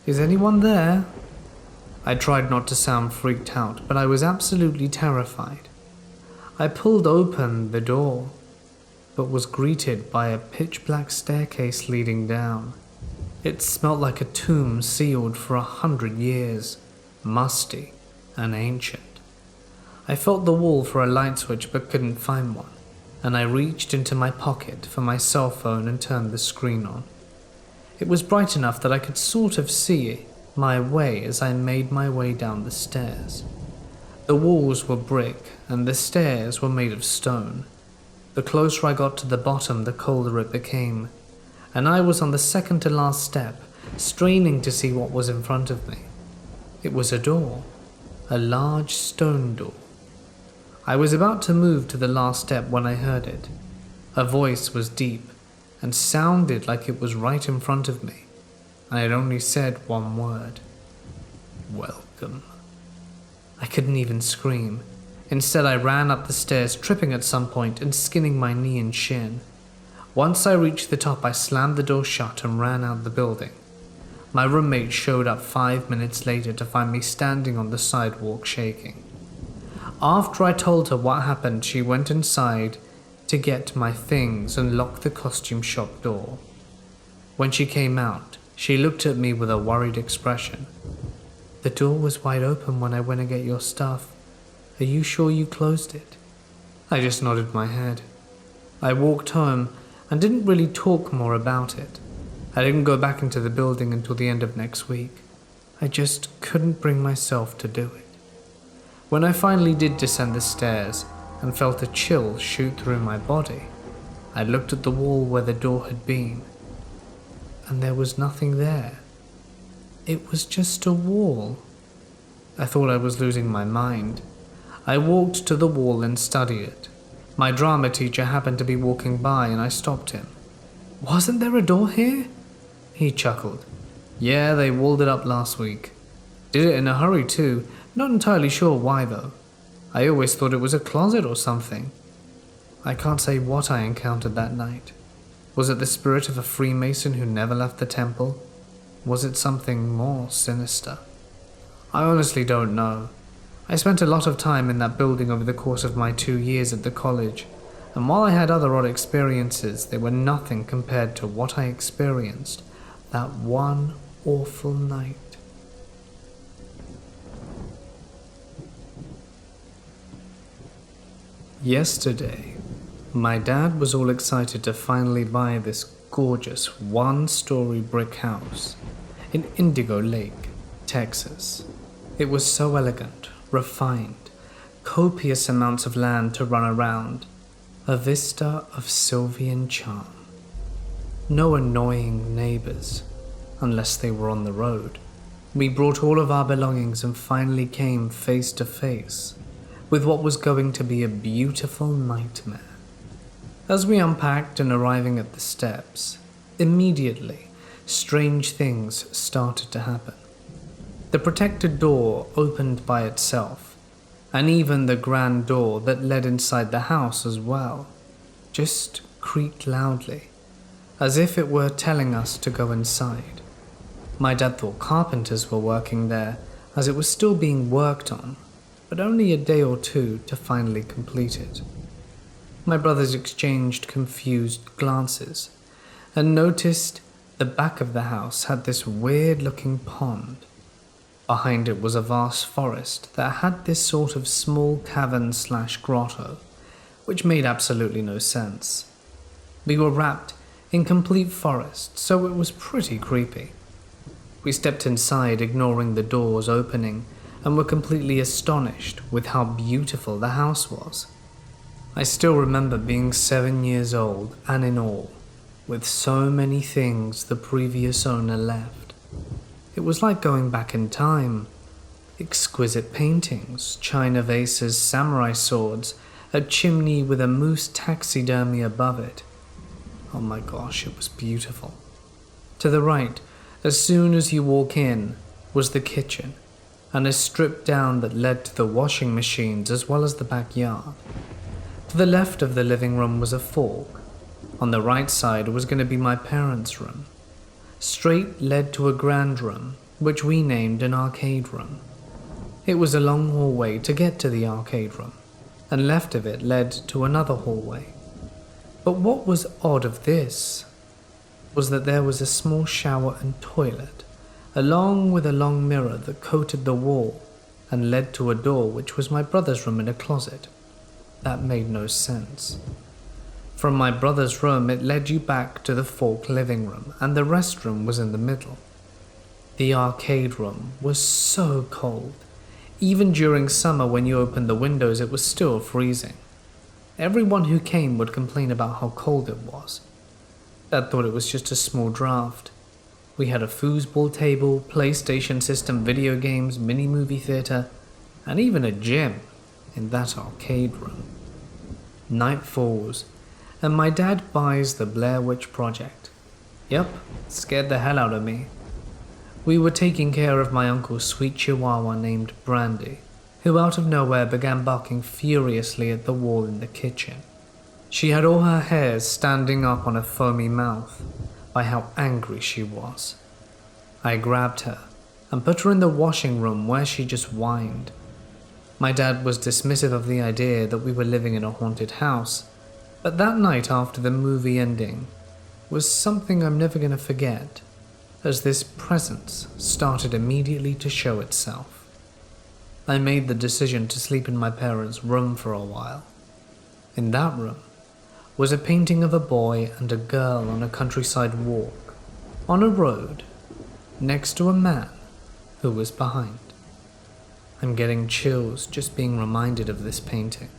A: Is anyone there? I tried not to sound freaked out, but I was absolutely terrified. I pulled open the door, but was greeted by a pitch-black staircase leading down. It smelt like a tomb sealed for 100 years, musty and ancient. I felt the wall for a light switch but couldn't find one, and I reached into my pocket for my cell phone and turned the screen on. It was bright enough that I could sort of see my way as I made my way down the stairs. The walls were brick and the stairs were made of stone. The closer I got to the bottom, the colder it became, and I was on the second to last step, straining to see what was in front of me. It was a door, a large stone door. I was about to move to the last step when I heard it. Her voice was deep and sounded like it was right in front of me. I had only said one word. Welcome. I couldn't even scream. Instead, I ran up the stairs, tripping at some point and skinning my knee and shin. Once I reached the top, I slammed the door shut and ran out the building. My roommate showed up 5 minutes later to find me standing on the sidewalk shaking. After I told her what happened, she went inside to get my things and locked the costume shop door. When she came out, she looked at me with a worried expression. The door was wide open when I went to get your stuff. Are you sure you closed it? I just nodded my head. I walked home and didn't really talk more about it. I didn't go back into the building until the end of next week. I just couldn't bring myself to do it. When I finally did descend the stairs and felt a chill shoot through my body, I looked at the wall where the door had been, and there was nothing there. It was just a wall. I thought I was losing my mind. I walked to the wall and studied it. My drama teacher happened to be walking by and I stopped him. "Wasn't there a door here?" He chuckled. "Yeah, they walled it up last week. Did it in a hurry too, not entirely sure why though. I always thought it was a closet or something." I can't say what I encountered that night. Was it the spirit of a Freemason who never left the temple? Was it something more sinister? I honestly don't know. I spent a lot of time in that building over the course of my 2 years at the college, and while I had other odd experiences, they were nothing compared to what I experienced that one awful night. Yesterday, my dad was all excited to finally buy this gorgeous one-story brick house in Indigo Lake, Texas. It was so elegant, refined, copious amounts of land to run around, a vista of sylvan charm. No annoying neighbors, unless they were on the road. We brought all of our belongings and finally came face to face with what was going to be a beautiful nightmare. As we unpacked and arriving at the steps, immediately, strange things started to happen. The protected door opened by itself, and even the grand door that led inside the house as well, just creaked loudly, as if it were telling us to go inside. My dad thought carpenters were working there, as it was still being worked on, but only a day or two to finally complete it. My brothers exchanged confused glances, and noticed the back of the house had this weird-looking pond. Behind it was a vast forest that had this sort of small cavern/grotto, which made absolutely no sense. We were wrapped in complete forest, so it was pretty creepy. We stepped inside, ignoring the doors opening, and were completely astonished with how beautiful the house was. I still remember being 7 years old and in awe, with so many things the previous owner left. It was like going back in time. Exquisite paintings, china vases, samurai swords, a chimney with a moose taxidermy above it. Oh my gosh, it was beautiful. To the right, as soon as you walk in, was the kitchen, and a strip down that led to the washing machines as well as the backyard. To the left of the living room was a fork. On the right side was going to be my parents' room. Straight led to a grand room, which we named an arcade room. It was a long hallway to get to the arcade room, and left of it led to another hallway. But what was odd of this was that there was a small shower and toilet, along with a long mirror that coated the wall and led to a door which was my brother's room and a closet. That made no sense. From my brother's room, it led you back to the fork living room, and the restroom was in the middle. The arcade room was so cold. Even during summer when you opened the windows, it was still freezing. Everyone who came would complain about how cold it was. Dad thought it was just a small draft. We had a foosball table, PlayStation system, video games, mini-movie theater, and even a gym in that arcade room. Night falls, and my dad buys the Blair Witch Project. Yep, scared the hell out of me. We were taking care of my uncle's sweet chihuahua named Brandy, who out of nowhere began barking furiously at the wall in the kitchen. She had all her hairs standing up on her foamy mouth by how angry she was. I grabbed her and put her in the washing room where she just whined. My dad was dismissive of the idea that we were living in a haunted house, but that night after the movie ending was something I'm never going to forget, as this presence started immediately to show itself. I made the decision to sleep in my parents' room for a while. In that room was a painting of a boy and a girl on a countryside walk, on a road, next to a man who was behind. I'm getting chills just being reminded of this painting.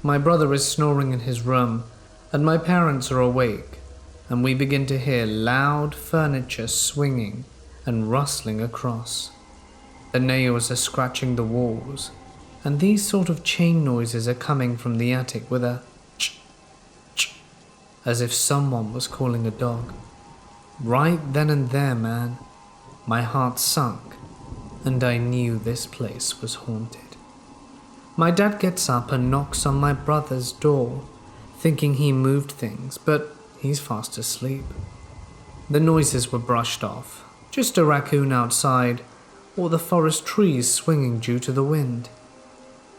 A: My brother is snoring in his room, and my parents are awake, and we begin to hear loud furniture swinging and rustling across. The nails are scratching the walls, and these sort of chain noises are coming from the attic with a ch, ch, as if someone was calling a dog. Right then and there, man, my heart sunk, and I knew this place was haunted. My dad gets up and knocks on my brother's door, thinking he moved things, but he's fast asleep. The noises were brushed off, just a raccoon outside, or the forest trees swinging due to the wind.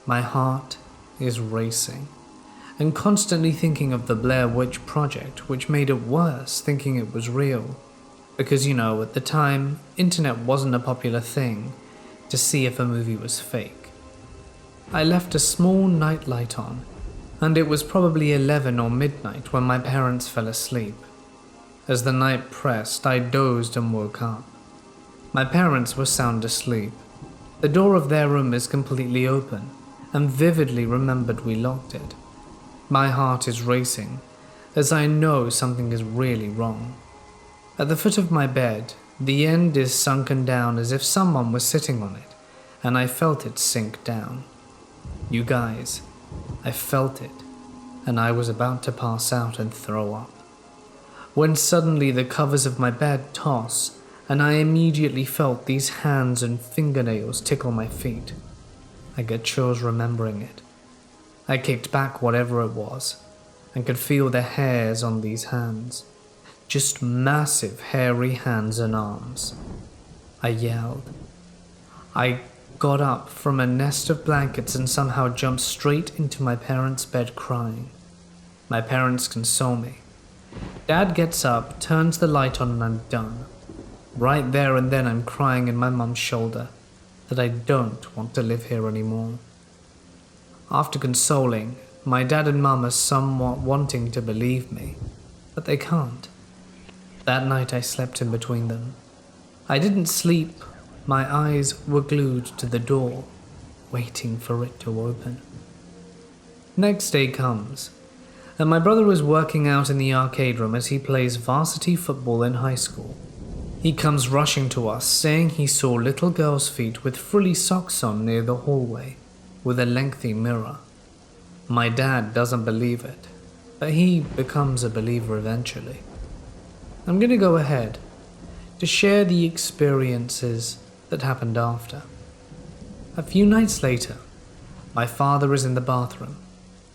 A: My heart is racing, and constantly thinking of the Blair Witch Project, which made it worse thinking it was real. Because, at the time, internet wasn't a popular thing to see if a movie was fake. I left a small night light on, and it was probably 11 or midnight when my parents fell asleep. As the night pressed, I dozed and woke up. My parents were sound asleep. The door of their room is completely open, and vividly remembered we locked it. My heart is racing, as I know something is really wrong. At the foot of my bed, the end is sunken down as if someone was sitting on it, and I felt it sink down. You guys, I felt it, and I was about to pass out and throw up, when suddenly the covers of my bed toss, and I immediately felt these hands and fingernails tickle my feet. I get chills remembering it. I kicked back whatever it was, and could feel the hairs on these hands. Just massive hairy hands and arms. I yelled. I got up from a nest of blankets and somehow jumped straight into my parents' bed crying. My parents console me. Dad gets up, turns the light on, and I'm done. Right there and then I'm crying in my mum's shoulder that I don't want to live here anymore. After consoling, my dad and mum are somewhat wanting to believe me, but they can't. That night I slept in between them. I didn't sleep. My eyes were glued to the door, waiting for it to open. Next day comes, and my brother is working out in the arcade room as he plays varsity football in high school. He comes rushing to us, saying he saw little girl's feet with frilly socks on near the hallway, with a lengthy mirror. My dad doesn't believe it, but he becomes a believer eventually. I'm going to go ahead to share the experiences that happened after. A few nights later, my father is in the bathroom.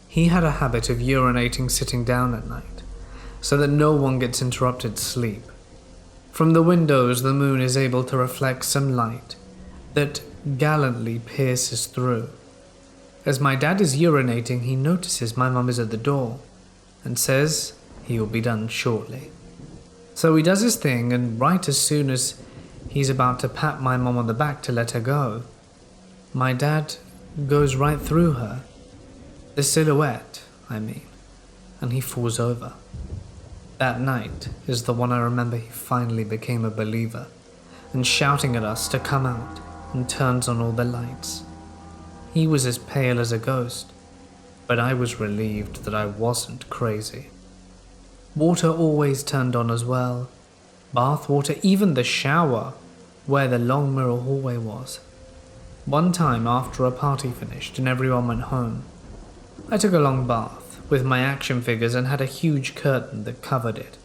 A: He had a habit of urinating sitting down at night, so that no one gets interrupted sleep. From the windows, the moon is able to reflect some light that gallantly pierces through. As my dad is urinating, he notices my mum is at the door and says he will be done shortly. So he does his thing, and right as soon as he's about to pat my mum on the back to let her go, my dad goes right through her, the silhouette, and he falls over. That night is the one I remember he finally became a believer, and shouting at us to come out, and turns on all the lights. He was as pale as a ghost, but I was relieved that I wasn't crazy. Water always turned on as well. Bath water, even the shower, where the long mirror hallway was. One time after a party finished and everyone went home, I took a long bath with my action figures and had a huge curtain that covered it.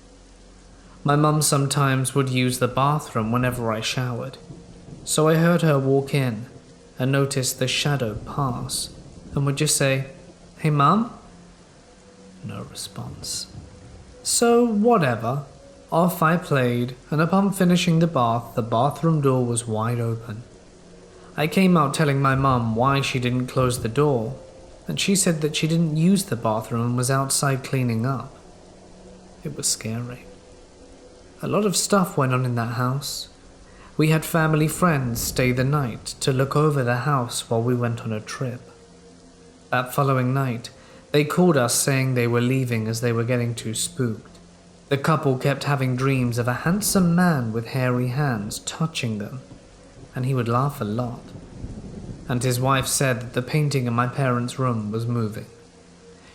A: My mum sometimes would use the bathroom whenever I showered, so I heard her walk in and noticed the shadow pass and would just say, "Hey mum?" No response. So whatever, off I played, and upon finishing the bath, the bathroom door was wide open. I came out telling my mum why she didn't close the door, and she said that she didn't use the bathroom and was outside cleaning up. It was scary. A lot of stuff went on in that house. We had family friends stay the night to look over the house while we went on a trip. That following night, they called us saying they were leaving as they were getting too spooked. The couple kept having dreams of a handsome man with hairy hands touching them. and he would laugh a lot. And his wife said that the painting in my parents' room was moving.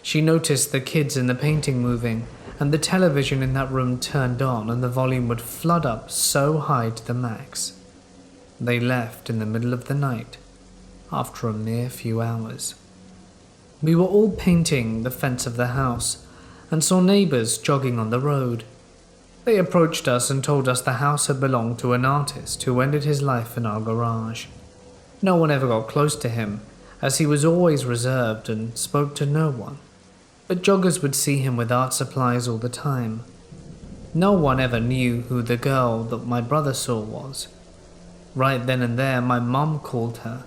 A: She noticed the kids in the painting moving, and the television in that room turned on and the volume would flood up so high to the max. They left in the middle of the night, after a mere few hours. We were all painting the fence of the house, and saw neighbours jogging on the road. They approached us and told us the house had belonged to an artist who ended his life in our garage. No one ever got close to him, as he was always reserved and spoke to no one, but joggers would see him with art supplies all the time. No one ever knew who the girl that my brother saw was. Right then and there, my mum called her,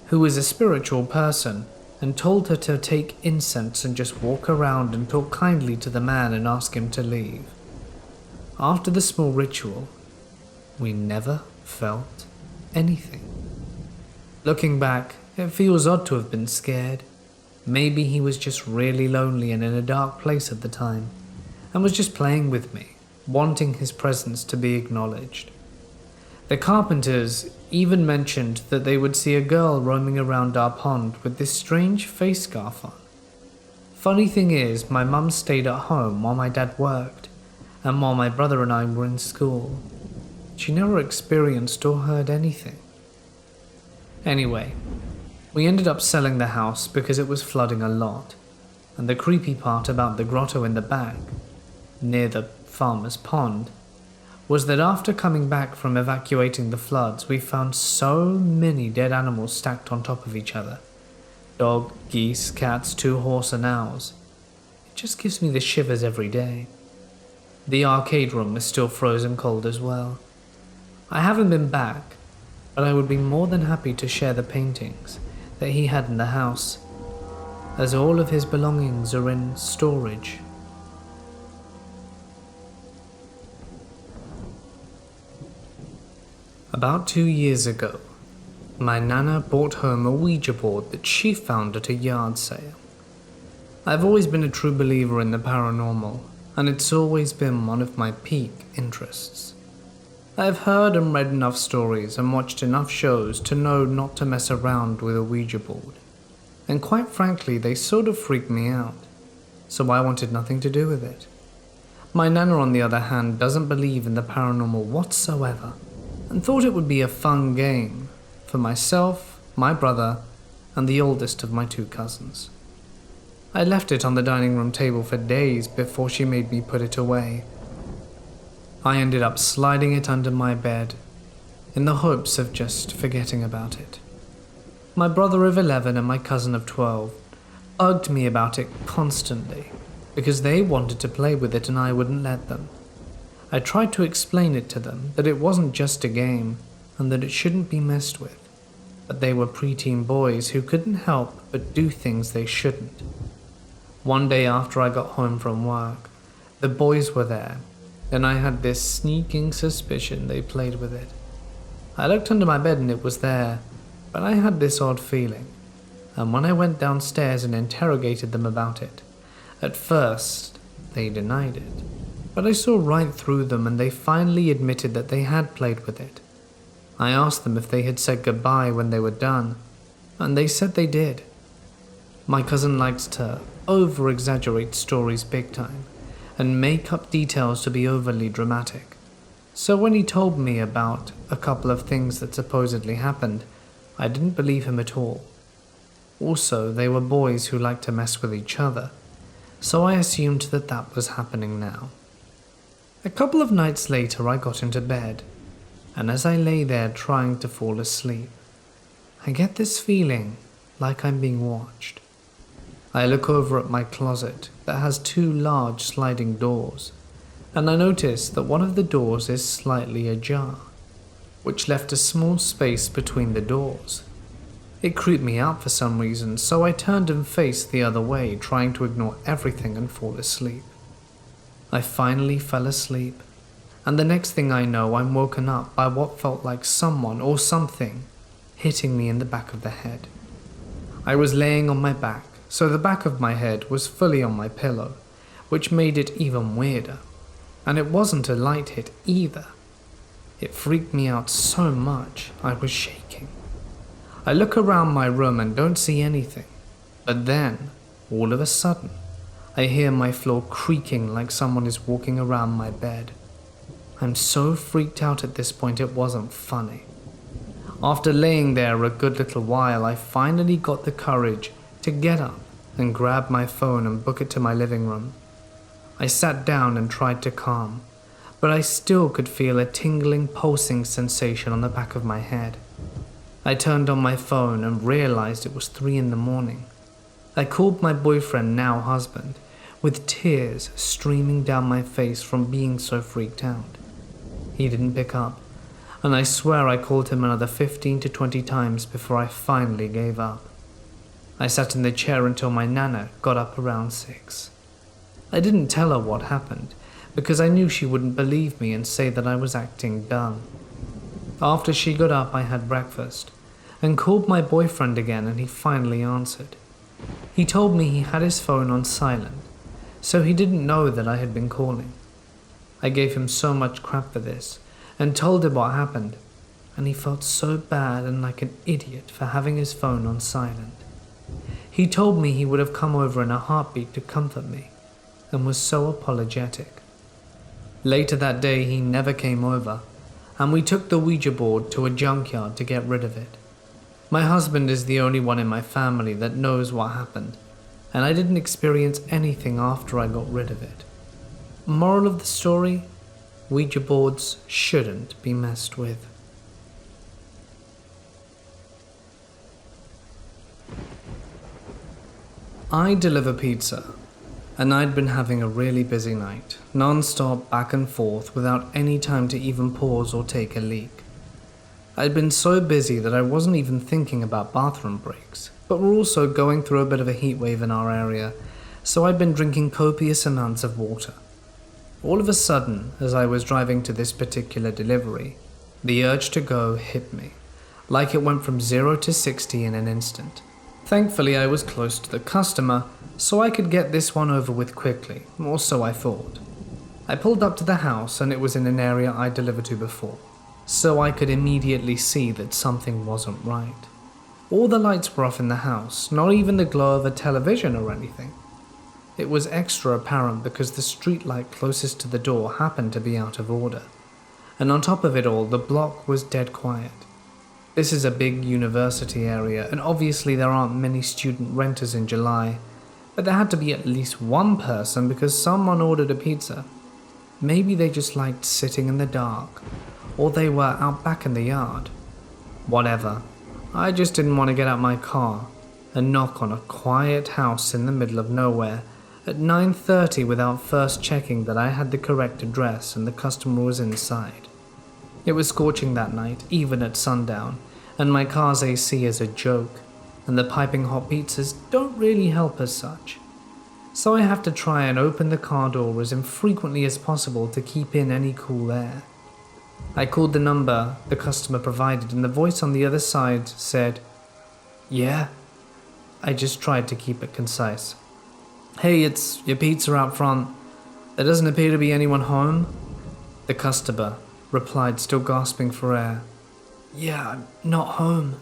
A: who is a spiritual person, and told her to take incense and just walk around and talk kindly to the man and ask him to leave. After the small ritual, we never felt anything. Looking back, it feels odd to have been scared. Maybe he was just really lonely and in a dark place at the time, and was just playing with me, wanting his presence to be acknowledged. The carpenters even mentioned that they would see a girl roaming around our pond with this strange face scarf on. Funny thing is, my mum stayed at home while my dad worked, and while my brother and I were in school. She never experienced or heard anything. Anyway, we ended up selling the house because it was flooding a lot, and the creepy part about the grotto in the back, near the farmer's pond, was that after coming back from evacuating the floods, we found so many dead animals stacked on top of each other. Dog, geese, cats, 2 horse and owls. It just gives me the shivers every day. The arcade room is still frozen cold as well. I haven't been back, but I would be more than happy to share the paintings that he had in the house, as all of his belongings are in storage. About 2 years ago, my nana brought home a Ouija board that she found at a yard sale. I've always been a true believer in the paranormal, and it's always been one of my peak interests. I've heard and read enough stories and watched enough shows to know not to mess around with a Ouija board, and quite frankly they sort of freaked me out, so I wanted nothing to do with it. My nana on the other hand doesn't believe in the paranormal whatsoever, and thought it would be a fun game for myself, my brother, and the oldest of my 2 cousins. I left it on the dining room table for days before she made me put it away. I ended up sliding it under my bed, in the hopes of just forgetting about it. My brother of 11 and my cousin of 12 bugged me about it constantly, because they wanted to play with it and I wouldn't let them. I tried to explain it to them, that it wasn't just a game, and that it shouldn't be messed with, but they were preteen boys who couldn't help but do things they shouldn't. One day after I got home from work, the boys were there, and I had this sneaking suspicion they played with it. I looked under my bed and it was there, but I had this odd feeling, and when I went downstairs and interrogated them about it, at first they denied it, but I saw right through them and they finally admitted that they had played with it. I asked them if they had said goodbye when they were done, and they said they did. My cousin likes to over-exaggerate stories big time, and make up details to be overly dramatic. So when he told me about a couple of things that supposedly happened, I didn't believe him at all. Also, they were boys who liked to mess with each other, so I assumed that that was happening now. A couple of nights later I got into bed, and as I lay there trying to fall asleep, I get this feeling like I'm being watched. I look over at my closet that has 2 large sliding doors, and I notice that one of the doors is slightly ajar, which left a small space between the doors. It creeped me out for some reason, so I turned and faced the other way, trying to ignore everything and fall asleep. I finally fell asleep, and the next thing I know I'm woken up by what felt like someone or something hitting me in the back of the head. I was laying on my back, so the back of my head was fully on my pillow, which made it even weirder, and it wasn't a light hit either. It freaked me out so much, I was shaking. I look around my room and don't see anything, but then, all of a sudden, I hear my floor creaking like someone is walking around my bed. I'm so freaked out at this point it wasn't funny. After laying there a good little while, I finally got the courage to get up and grab my phone and book it to my living room. I sat down and tried to calm, but I still could feel a tingling, pulsing sensation on the back of my head. I turned on my phone and realized it was 3 a.m. I called my boyfriend, now husband, with tears streaming down my face from being so freaked out. He didn't pick up, and I swear I called him another 15 to 20 times before I finally gave up. I sat in the chair until my nana got up around 6. I didn't tell her what happened, because I knew she wouldn't believe me and say that I was acting dumb. After she got up, I had breakfast, and called my boyfriend again, and he finally answered. He told me he had his phone on silent, so he didn't know that I had been calling. I gave him so much crap for this, and told him what happened, and he felt so bad and like an idiot for having his phone on silent. He told me he would have come over in a heartbeat to comfort me, and was so apologetic. Later that day he never came over, and we took the Ouija board to a junkyard to get rid of it. My husband is the only one in my family that knows what happened, and I didn't experience anything after I got rid of it. Moral of the story: Ouija boards shouldn't be messed with. I deliver pizza, and I'd been having a really busy night, non-stop back and forth without any time to even pause or take a leak. I'd been so busy that I wasn't even thinking about bathroom breaks, but we're also going through a bit of a heat wave in our area, so I'd been drinking copious amounts of water. All of a sudden, as I was driving to this particular delivery, the urge to go hit me, like it went from 0 to 60 in an instant. Thankfully, I was close to the customer, so I could get this one over with quickly, or so I thought. I pulled up to the house, and it was in an area I'd delivered to before, so I could immediately see that something wasn't right. All the lights were off in the house, not even the glow of a television or anything. It was extra apparent because the street light closest to the door happened to be out of order, and on top of it all, the block was dead quiet. This is a big university area, and obviously there aren't many student renters in July, but there had to be at least one person because someone ordered a pizza. Maybe they just liked sitting in the dark, or they were out back in the yard. Whatever, I just didn't want to get out my car and knock on a quiet house in the middle of nowhere at 9:30 without first checking that I had the correct address and the customer was inside. It was scorching that night, even at sundown, and my car's AC is a joke, and the piping hot pizzas don't really help as such. So I have to try and open the car door as infrequently as possible to keep in any cool air. I called the number the customer provided, and the voice on the other side said, "Yeah?" I just tried to keep it concise. "Hey, it's your pizza out front. There doesn't appear to be anyone home." The customer replied, still gasping for air, "Yeah, I'm not home."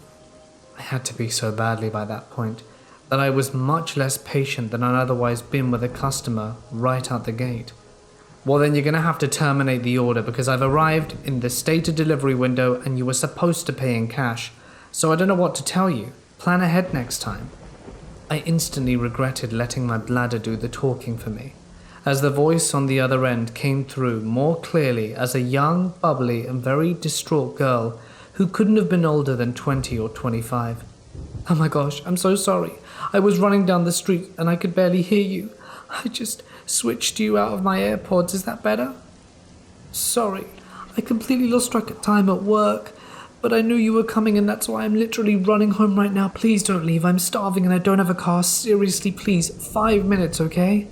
A: I had to be so badly by that point that I was much less patient than I'd otherwise been with a customer right out the gate. "Well, then you're gonna have to terminate the order because I've arrived in the stated delivery window and you were supposed to pay in cash, so I don't know what to tell you. Plan ahead next time." I instantly regretted letting my bladder do the talking for me, as the voice on the other end came through more clearly as a young, bubbly, and very distraught girl who couldn't have been older than 20 or 25. "Oh my gosh, I'm so sorry. I was running down the street and I could barely hear you. I just switched you out of my AirPods. Is that better? Sorry, I completely lost track of time at work, but I knew you were coming and that's why I'm literally running home right now. Please don't leave. I'm starving and I don't have a car. Seriously, please. 5 minutes, okay?"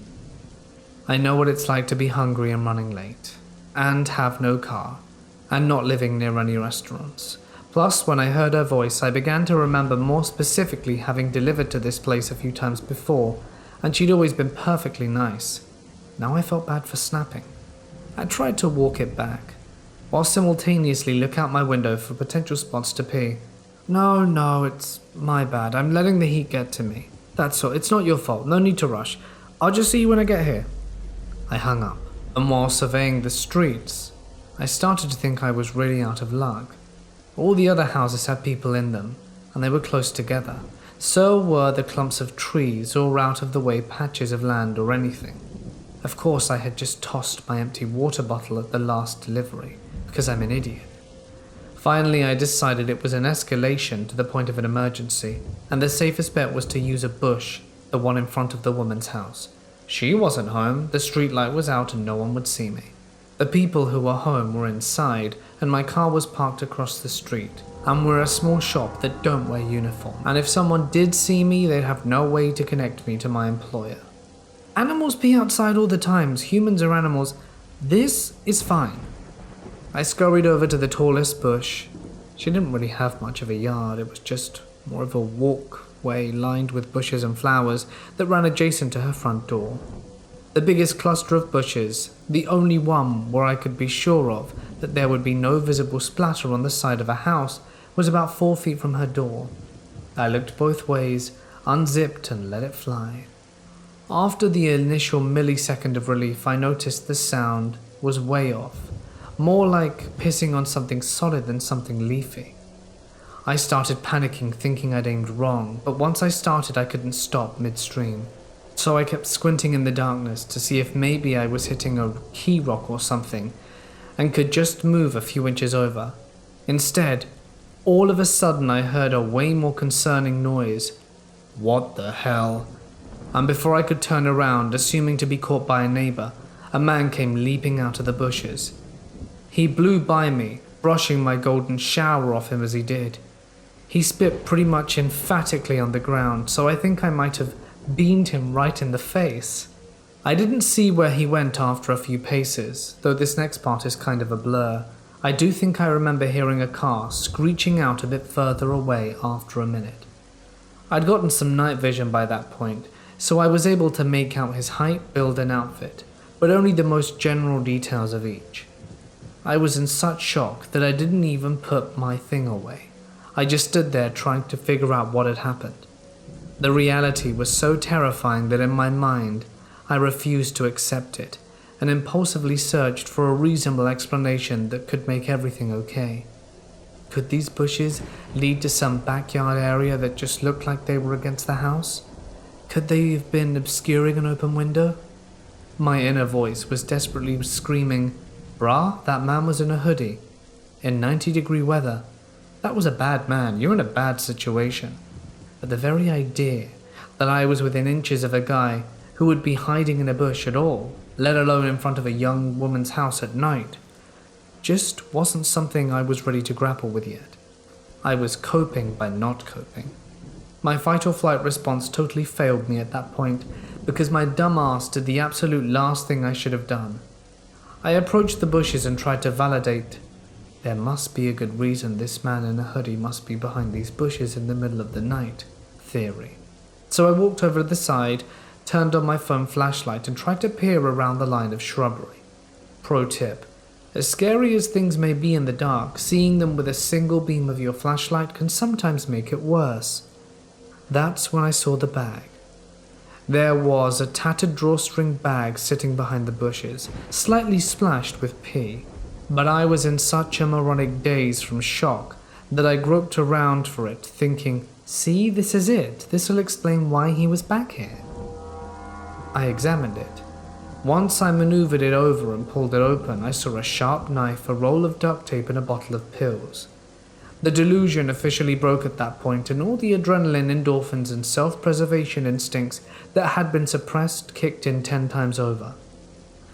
A: I know what it's like to be hungry and running late, and have no car, and not living near any restaurants. Plus, when I heard her voice, I began to remember more specifically having delivered to this place a few times before, and she'd always been perfectly nice. Now I felt bad for snapping. I tried to walk it back, while simultaneously look out my window for potential spots to pee. No, it's my bad. I'm letting the heat get to me. That's all. It's not your fault. No need to rush. I'll just see you when I get here. I hung up, and while surveying the streets, I started to think I was really out of luck. All the other houses had people in them, and they were close together. So were the clumps of trees or out-of-the-way patches of land or anything. Of course, I had just tossed my empty water bottle at the last delivery, because I'm an idiot. Finally, I decided it was an escalation to the point of an emergency, and the safest bet was to use a bush, the one in front of the woman's house. She wasn't home, the street light was out and no one would see me. The people who were home were inside, and my car was parked across the street. And we're a small shop that don't wear uniform, and if someone did see me, they'd have no way to connect me to my employer. Animals pee outside all the times, humans are animals. This is fine. I scurried over to the tallest bush. She didn't really have much of a yard, it was just more of a walkway lined with bushes and flowers that ran adjacent to her front door. The biggest cluster of bushes, the only one where I could be sure of that there would be no visible splatter on the side of a house, was about 4 feet from her door. I looked both ways, unzipped and let it fly. After the initial millisecond of relief, I noticed the sound was way off, more like pissing on something solid than something leafy. I started panicking, thinking I'd aimed wrong, but once I started I couldn't stop midstream. So I kept squinting in the darkness to see if maybe I was hitting a key rock or something, and could just move a few inches over. Instead, all of a sudden I heard a way more concerning noise. What the hell? And before I could turn around, assuming to be caught by a neighbor, a man came leaping out of the bushes. He blew by me, brushing my golden shower off him as he did. He spit pretty much emphatically on the ground, so I think I might have beamed him right in the face. I didn't see where he went after a few paces, though this next part is kind of a blur. I do think I remember hearing a car screeching out a bit further away after a minute. I'd gotten some night vision by that point, so I was able to make out his height, build and outfit, but only the most general details of each. I was in such shock that I didn't even put my thing away. I just stood there trying to figure out what had happened. The reality was so terrifying that in my mind, I refused to accept it, and impulsively searched for a reasonable explanation that could make everything okay. Could these bushes lead to some backyard area that just looked like they were against the house? Could they have been obscuring an open window? My inner voice was desperately screaming, "Brah, that man was in a hoodie. In 90-degree weather. That was a bad man, you're in a bad situation." But the very idea that I was within inches of a guy who would be hiding in a bush at all, let alone in front of a young woman's house at night, just wasn't something I was ready to grapple with yet. I was coping by not coping. My fight or flight response totally failed me at that point because my dumb ass did the absolute last thing I should have done. I approached the bushes and tried to validate. There must be a good reason this man in a hoodie must be behind these bushes in the middle of the night theory. So I walked over to the side, turned on my phone flashlight and tried to peer around the line of shrubbery. Pro tip: as scary as things may be in the dark, seeing them with a single beam of your flashlight can sometimes make it worse. That's when I saw the bag. There was a tattered drawstring bag sitting behind the bushes, slightly splashed with pee. But I was in such a moronic daze from shock that I groped around for it, thinking, see, this is it. This'll explain why he was back here. I examined it. Once I maneuvered it over and pulled it open, I saw a sharp knife, a roll of duct tape and a bottle of pills. The delusion officially broke at that point, and all the adrenaline, endorphins and self-preservation instincts that had been suppressed kicked in 10 times over.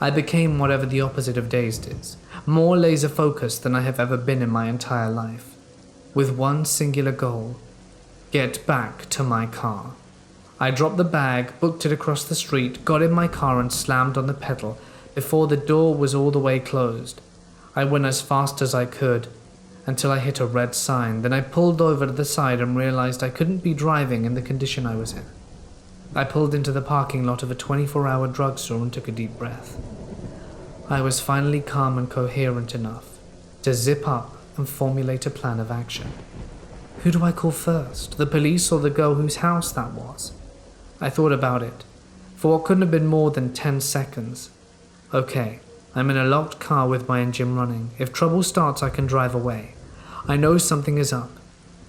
A: I became whatever the opposite of dazed is, more laser-focused than I have ever been in my entire life, with one singular goal: get back to my car. I dropped the bag, booked it across the street, got in my car and slammed on the pedal before the door was all the way closed. I went as fast as I could until I hit a red sign, then I pulled over to the side and realized I couldn't be driving in the condition I was in. I pulled into the parking lot of a 24-hour drugstore and took a deep breath. I was finally calm and coherent enough to zip up and formulate a plan of action. Who do I call first, the police or the girl whose house that was? I thought about it, for what couldn't have been more than 10 seconds. Okay, I'm in a locked car with my engine running. If trouble starts, I can drive away. I know something is up.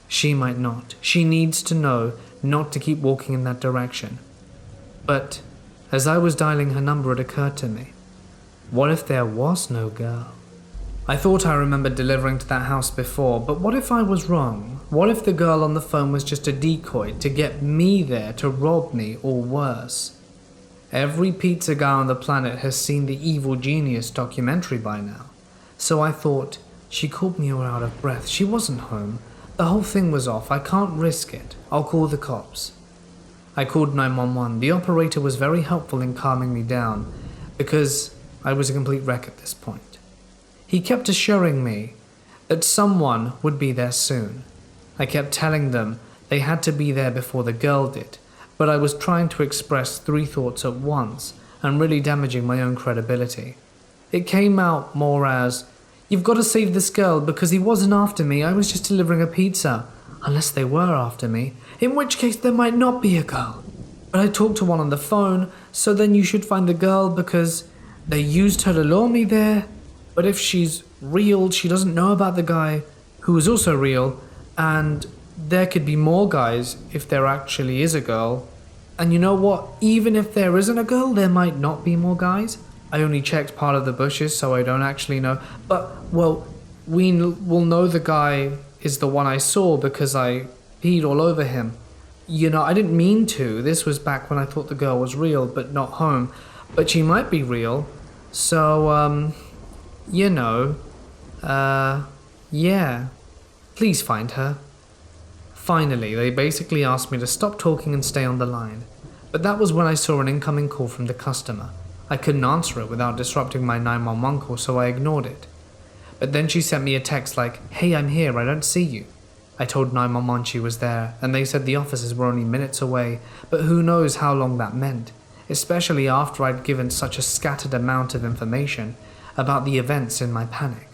A: She might not. She needs to know not to keep walking in that direction. But as I was dialing her number, it occurred to me, what if there was no girl? I thought I remembered delivering to that house before, but what if I was wrong? What if the girl on the phone was just a decoy to get me there to rob me, or worse? Every pizza guy on the planet has seen the Evil Genius documentary by now. So I thought, she called me out of breath. She wasn't home. The whole thing was off. I can't risk it. I'll call the cops. I called 911. The operator was very helpful in calming me down, because I was a complete wreck at this point. He kept assuring me that someone would be there soon. I kept telling them they had to be there before the girl did, but I was trying to express 3 thoughts at once and really damaging my own credibility. It came out more as, "You've got to save this girl because he wasn't after me, I was just delivering a pizza. Unless they were after me, in which case there might not be a girl. But I talked to one on the phone, so then you should find the girl because they used her to lure me there. But if she's real, she doesn't know about the guy who is also real, and there could be more guys if there actually is a girl. And you know what? Even if there isn't a girl, there might not be more guys. I only checked part of the bushes, so I don't actually know. But, well, we'll know the guy is the one I saw because I peed all over him. You know, I didn't mean to. This was back when I thought the girl was real, but not home. But she might be real. So, you know, yeah, please find her." Finally, they basically asked me to stop talking and stay on the line. But that was when I saw an incoming call from the customer. I couldn't answer it without disrupting my 911 call, so I ignored it. But then she sent me a text like, "Hey, I'm here, I don't see you." I told 911 she was there, and they said the officers were only minutes away, but who knows how long that meant, especially after I'd given such a scattered amount of information about the events in my panic.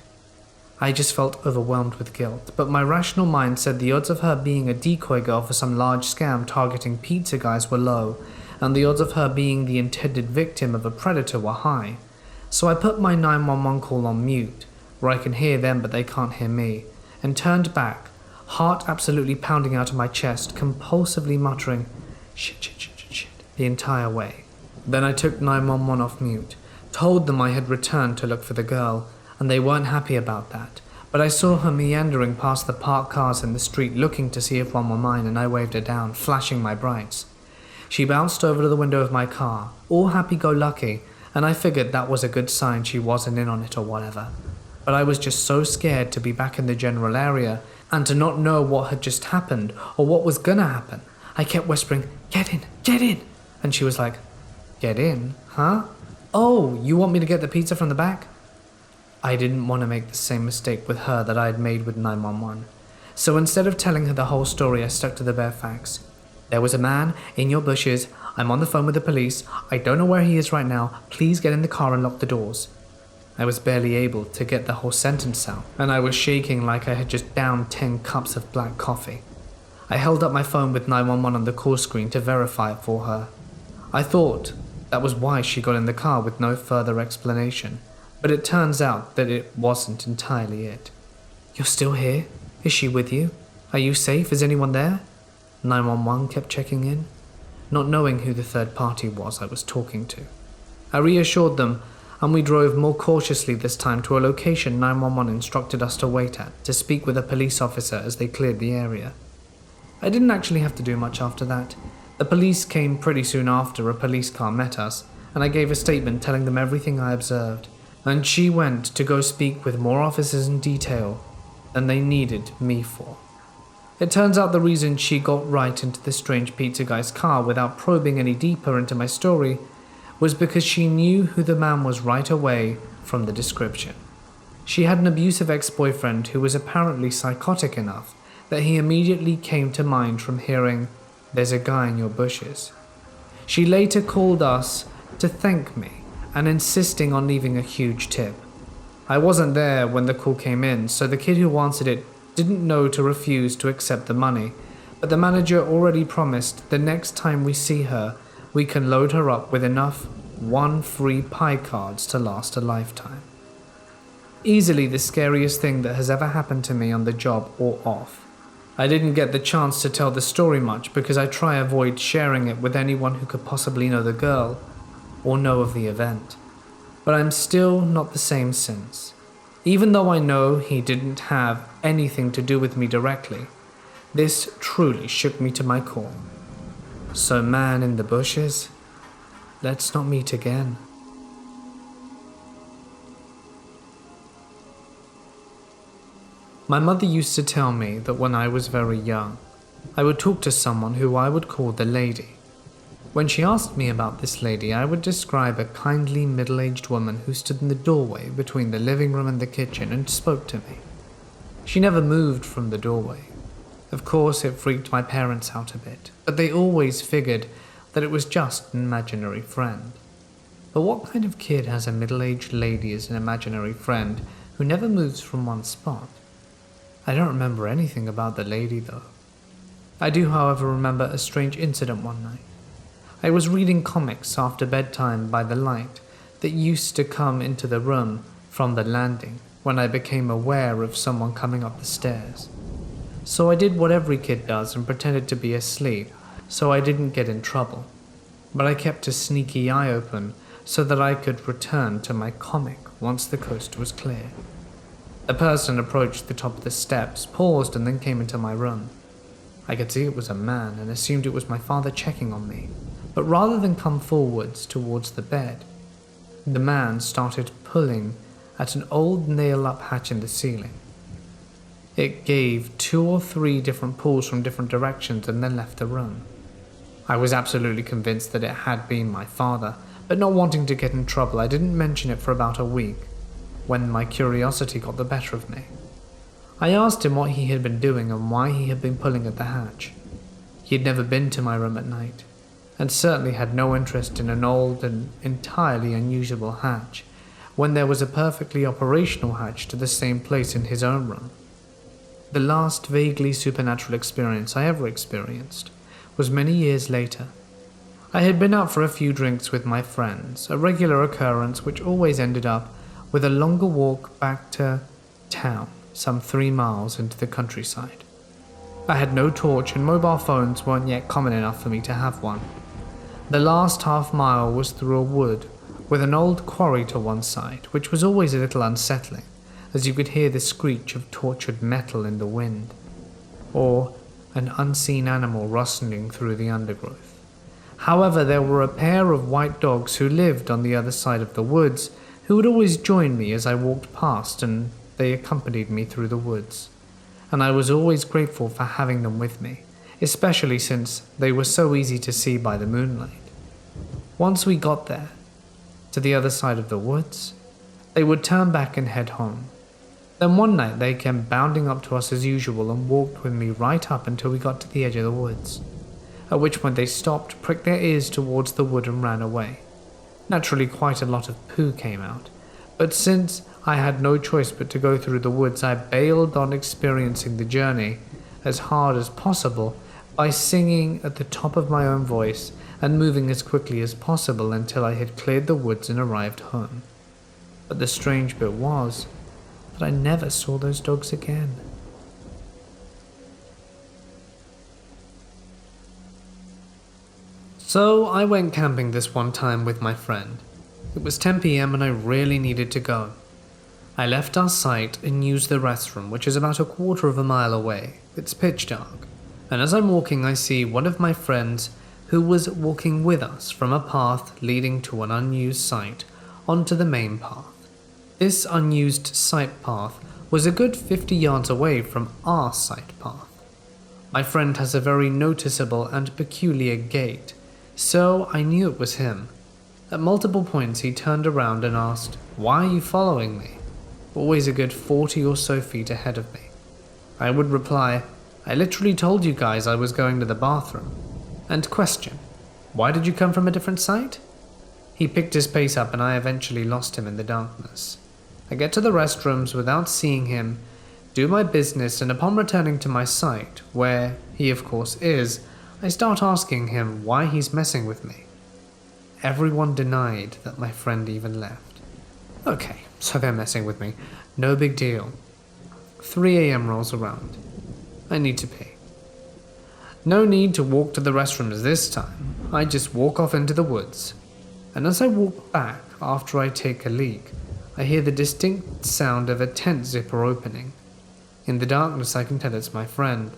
A: I just felt overwhelmed with guilt, but my rational mind said the odds of her being a decoy girl for some large scam targeting pizza guys were low, and the odds of her being the intended victim of a predator were high. So I put my 911 call on mute, where I can hear them but they can't hear me, and turned back, heart absolutely pounding out of my chest, compulsively muttering, "Shit, shit, shit, shit, shit," the entire way. Then I took 911 off mute, told them I had returned to look for the girl, and they weren't happy about that, but I saw her meandering past the parked cars in the street looking to see if one were mine, and I waved her down, flashing my brights. She bounced over to the window of my car, all happy-go-lucky, and I figured that was a good sign she wasn't in on it or whatever. But I was just so scared to be back in the general area and to not know what had just happened or what was gonna happen. I kept whispering, get in, and she was like, "Get in, huh? Oh, you want me to get the pizza from the back?" I didn't want to make the same mistake with her that I had made with 911. So instead of telling her the whole story, I stuck to the bare facts. "There was a man in your bushes. I'm on the phone with the police. I don't know where he is right now. Please get in the car and lock the doors." I was barely able to get the whole sentence out, and I was shaking like I had just downed 10 cups of black coffee. I held up my phone with 911 on the call screen to verify it for her. I thought that was why she got in the car with no further explanation, but it turns out that it wasn't entirely it. "You're still here? Is she with you? Are you safe? Is anyone there?" 911 kept checking in, not knowing who the third party was I was talking to. I reassured them, and we drove more cautiously this time to a location 911 instructed us to wait at to speak with a police officer as they cleared the area. I didn't actually have to do much after that. The police came pretty soon after. A police car met us, and I gave a statement telling them everything I observed, and she went to go speak with more officers in detail than they needed me for. It turns out the reason she got right into the strange pizza guy's car without probing any deeper into my story was because she knew who the man was right away from the description. She had an abusive ex-boyfriend who was apparently psychotic enough that he immediately came to mind from hearing, "There's a guy in your bushes." She later called us to thank me and insisting on leaving a huge tip. I wasn't there when the call came in, so the kid who answered it didn't know to refuse to accept the money, but the manager already promised the next time we see her, we can load her up with enough 1 free pie cards to last a lifetime. Easily the scariest thing that has ever happened to me on the job or off. I didn't get the chance to tell the story much because I try avoid sharing it with anyone who could possibly know the girl or know of the event. But I'm still not the same since. Even though I know he didn't have anything to do with me directly, this truly shook me to my core. So man in the bushes, let's not meet again. My mother used to tell me that when I was very young, I would talk to someone who I would call the lady. When she asked me about this lady, I would describe a kindly middle-aged woman who stood in the doorway between the living room and the kitchen and spoke to me. She never moved from the doorway. Of course, it freaked my parents out a bit, but they always figured that it was just an imaginary friend. But what kind of kid has a middle-aged lady as an imaginary friend who never moves from one spot? I don't remember anything about the lady though. I do, however, remember a strange incident one night. I was reading comics after bedtime by the light that used to come into the room from the landing when I became aware of someone coming up the stairs. So I did what every kid does and pretended to be asleep so I didn't get in trouble. But I kept a sneaky eye open so that I could return to my comic once the coast was clear. A person approached the top of the steps, paused, and then came into my room. I could see it was a man and assumed it was my father checking on me. But rather than come forwards towards the bed, the man started pulling at an old nail-up hatch in the ceiling. It gave 2 or 3 different pulls from different directions and then left the room. I was absolutely convinced that it had been my father, but not wanting to get in trouble, I didn't mention it for about a week, when my curiosity got the better of me. I asked him what he had been doing and why he had been pulling at the hatch. He had never been to my room at night, and certainly had no interest in an old and entirely unusual hatch, when there was a perfectly operational hatch to the same place in his own room. The last vaguely supernatural experience I ever experienced was many years later. I had been out for a few drinks with my friends, a regular occurrence which always ended up with a longer walk back to town, some 3 miles into the countryside. I had no torch and mobile phones weren't yet common enough for me to have one. The last half mile was through a wood with an old quarry to one side, which was always a little unsettling, as you could hear the screech of tortured metal in the wind, or an unseen animal rustling through the undergrowth. However, there were a pair of white dogs who lived on the other side of the woods who would always join me as I walked past, and they accompanied me through the woods, and I was always grateful for having them with me, especially since they were so easy to see by the moonlight. Once we got there, to the other side of the woods, they would turn back and head home. Then one night they came bounding up to us as usual and walked with me right up until we got to the edge of the woods, at which point they stopped, pricked their ears towards the wood and ran away. Naturally, quite a lot of poo came out, but since I had no choice but to go through the woods, I bailed on experiencing the journey as hard as possible by singing at the top of my own voice and moving as quickly as possible until I had cleared the woods and arrived home. But the strange bit was that I never saw those dogs again. So I went camping this one time with my friend. It was 10 p.m. and I really needed to go. I left our site and used the restroom, which is about 1/4 of a mile away. It's pitch dark, and as I'm walking I see one of my friends who was walking with us from a path leading to an unused site onto the main path. This unused site path was a good 50 yards away from our site path. My friend has a very noticeable and peculiar gait, so I knew it was him. At multiple points he turned around and asked, "Why are you following me?" Always a good 40 or so feet ahead of me. I would reply, "I literally told you guys I was going to the bathroom." And question, "Why did you come from a different site?" He picked his pace up and I eventually lost him in the darkness. I get to the restrooms without seeing him, do my business, and upon returning to my site, where he of course is, I start asking him why he's messing with me. Everyone denied that my friend even left. Okay, so they're messing with me. No big deal. 3 a.m. rolls around. I need to pee. No need to walk to the restrooms this time. I just walk off into the woods. And as I walk back after I take a leak, I hear the distinct sound of a tent zipper opening. In the darkness I can tell it's my friend.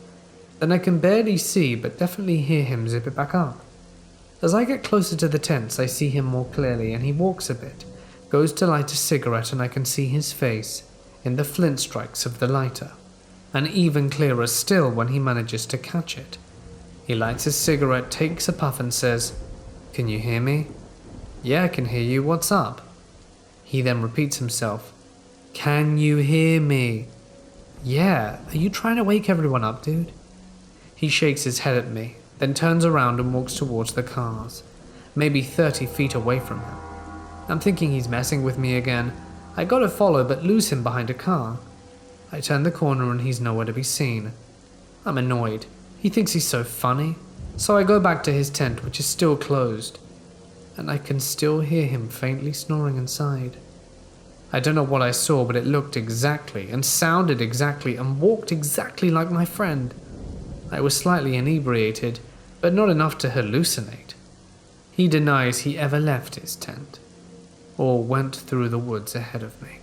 A: Then I can barely see but definitely hear him zip it back up. As I get closer to the tents I see him more clearly and he walks a bit, goes to light a cigarette and I can see his face in the flint strikes of the lighter. And even clearer still when he manages to catch it. He lights his cigarette, takes a puff and says, "Can you hear me?" "Yeah, I can hear you, what's up?" He then repeats himself, "Can you hear me?" "Yeah, are you trying to wake everyone up, dude?" He shakes his head at me, then turns around and walks towards the cars, maybe 30 feet away from him. I'm thinking he's messing with me again. I gotta follow but lose him behind a car. I turn the corner and he's nowhere to be seen. I'm annoyed. He thinks he's so funny. So I go back to his tent, which is still closed, and I can still hear him faintly snoring inside. I don't know what I saw, but it looked exactly and sounded exactly and walked exactly like my friend. I was slightly inebriated, but not enough to hallucinate. He denies he ever left his tent or went through the woods ahead of me.